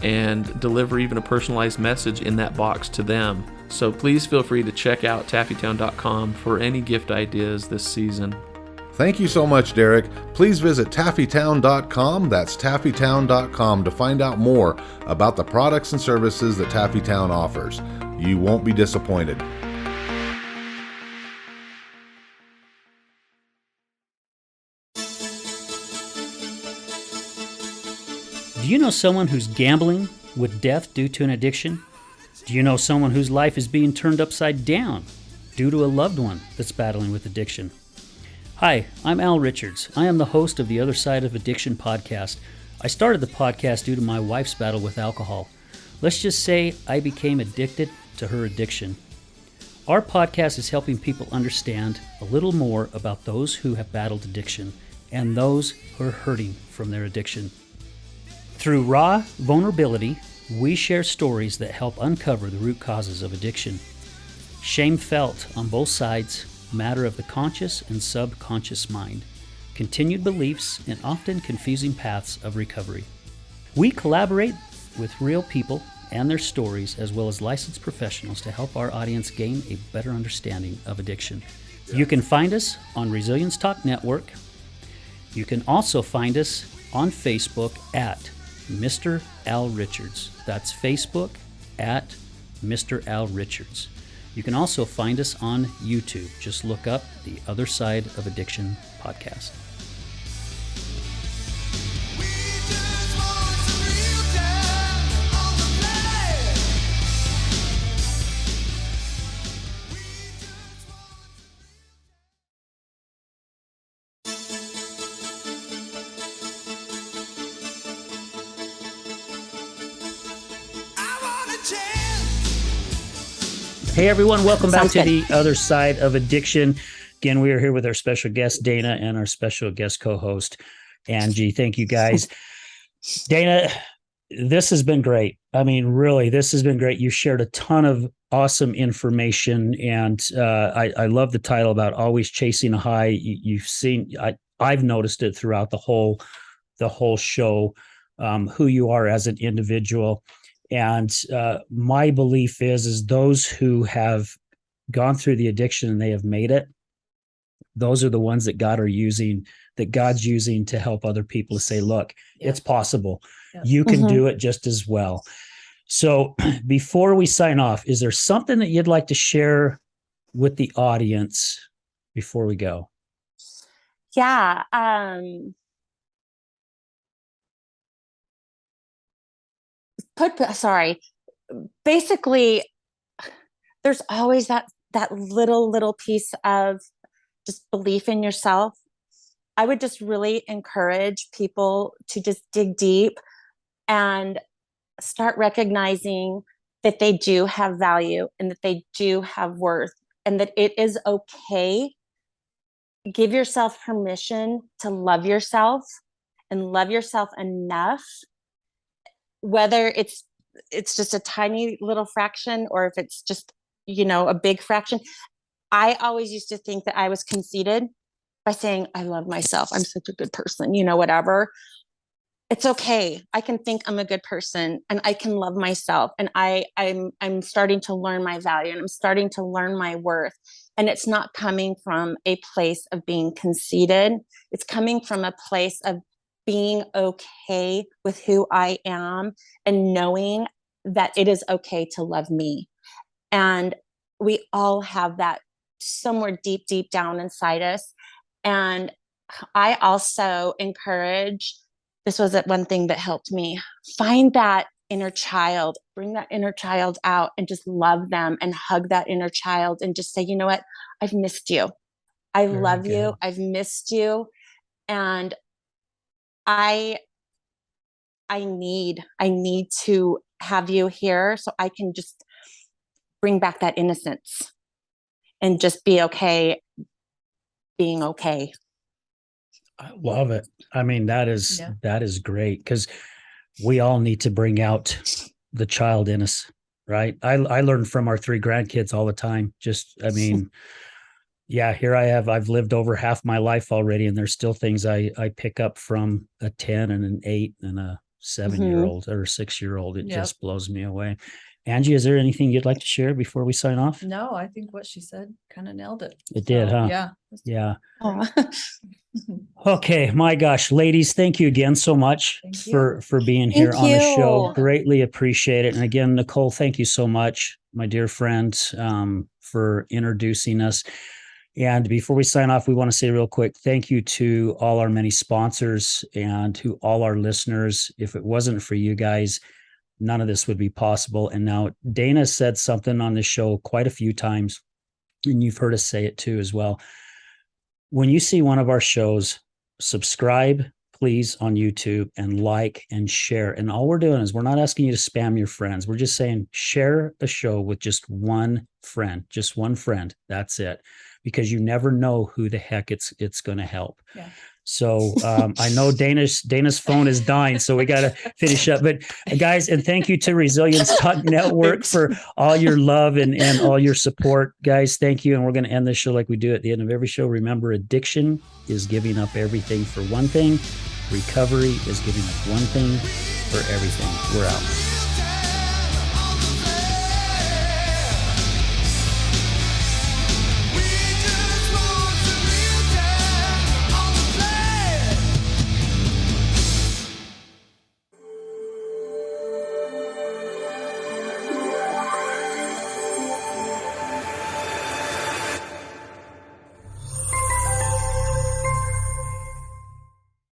and deliver even a personalized message in that box to them. So please feel free to check out taffytown.com for any gift ideas this season. Thank you so much, Derek. Please visit taffytown.com. That's taffytown.com to find out more about the products and services that Taffy Town offers. You won't be disappointed. Do you know someone who's gambling with death due to an addiction? Do you know someone whose life is being turned upside down due to a loved one that's battling with addiction? Hi, I'm Al Richards. I am the host of the Other Side of Addiction podcast. I started the podcast due to my wife's battle with alcohol. Let's just say I became addicted to her addiction. Our podcast is helping people understand a little more about those who have battled addiction and those who are hurting from their addiction. Through raw vulnerability, we share stories that help uncover the root causes of addiction. Shame felt on both sides, matter of the conscious and subconscious mind, continued beliefs, and often confusing paths of recovery. We collaborate with real people and their stories, as well as licensed professionals, to help our audience gain a better understanding of addiction. You can find us on Resilience Talk Network. You can also find us on Facebook at Mr. Al Richards. That's Facebook at Mr. Al Richards. You can also find us on YouTube. Just look up the Other Side of Addiction podcast. Hey everyone, welcome back to the Other Side of Addiction. Again, we are here with our special guest, Dana, and our special guest co-host, Angie. Thank you guys. Dana, this has been great. I mean, really, this has been great. You shared a ton of awesome information, and I love the title about always chasing a high. You've seen, I've noticed it throughout the whole show, who you are as an individual. And my belief is those who have gone through the addiction and they have made it, those are the ones that God's using to help other people to say, look, it's possible. You can do it just as well. So before we sign off, is there something that you'd like to share with the audience before we go? Yeah. Basically, there's always that little piece of just belief in yourself. I would just really encourage people to just dig deep and start recognizing that they do have value and that they do have worth and that it is okay. Give yourself permission to love yourself and love yourself enough, whether it's just a tiny little fraction or if it's just, a big fraction. I always used to think that I was conceited by saying, I love myself. I'm such a good person, whatever. It's okay. I can think I'm a good person and I can love myself. And I'm starting to learn my value and I'm starting to learn my worth. And it's not coming from a place of being conceited. It's coming from a place of being okay with who I am and knowing that it is okay to love me. And we all have that somewhere deep, deep down inside us. And I also encourage, this was one thing that helped me, find that inner child, bring that inner child out and just love them and hug that inner child and just say, you know what? I've missed you. I Very love good. you. I've missed you. And I need to have you here so I can just bring back that innocence and just be okay being okay. I love it. I mean, that is Yeah. great, because we all need to bring out the child in us, right? I learn from our 3 grandkids all the time. I mean, yeah, here I've lived over half my life already, and there's still things I pick up from a 10 and an 8 and a 7-year-old or a 6-year-old. It Yep. just blows me away. Angie, is there anything you'd like to share before we sign off? No, I think what she said kind of nailed it. It did, huh? Yeah. Yeah. Aw. Okay, my gosh, ladies, thank you again so much Thank you. for being here Thank on the show. you. Greatly appreciate it. And again, Nicole, thank you so much, my dear friend, for introducing us. And before we sign off, we want to say real quick, thank you to all our many sponsors and to all our listeners. If it wasn't for you guys, none of this would be possible. And now Dana said something on this show quite a few times, and you've heard us say it too as well. When you see one of our shows, subscribe, please, on YouTube, and like and share. And all we're doing is we're not asking you to spam your friends. We're just saying share the show with just one friend, That's it. Because you never know who the heck it's going to help. Yeah. So I know Dana's phone is dying, so we got to finish up. But guys, and thank you to Resilience Talk Network for all your love and all your support. Guys, thank you. And we're going to end this show like we do at the end of every show. Remember, addiction is giving up everything for one thing. Recovery is giving up one thing for everything. We're out.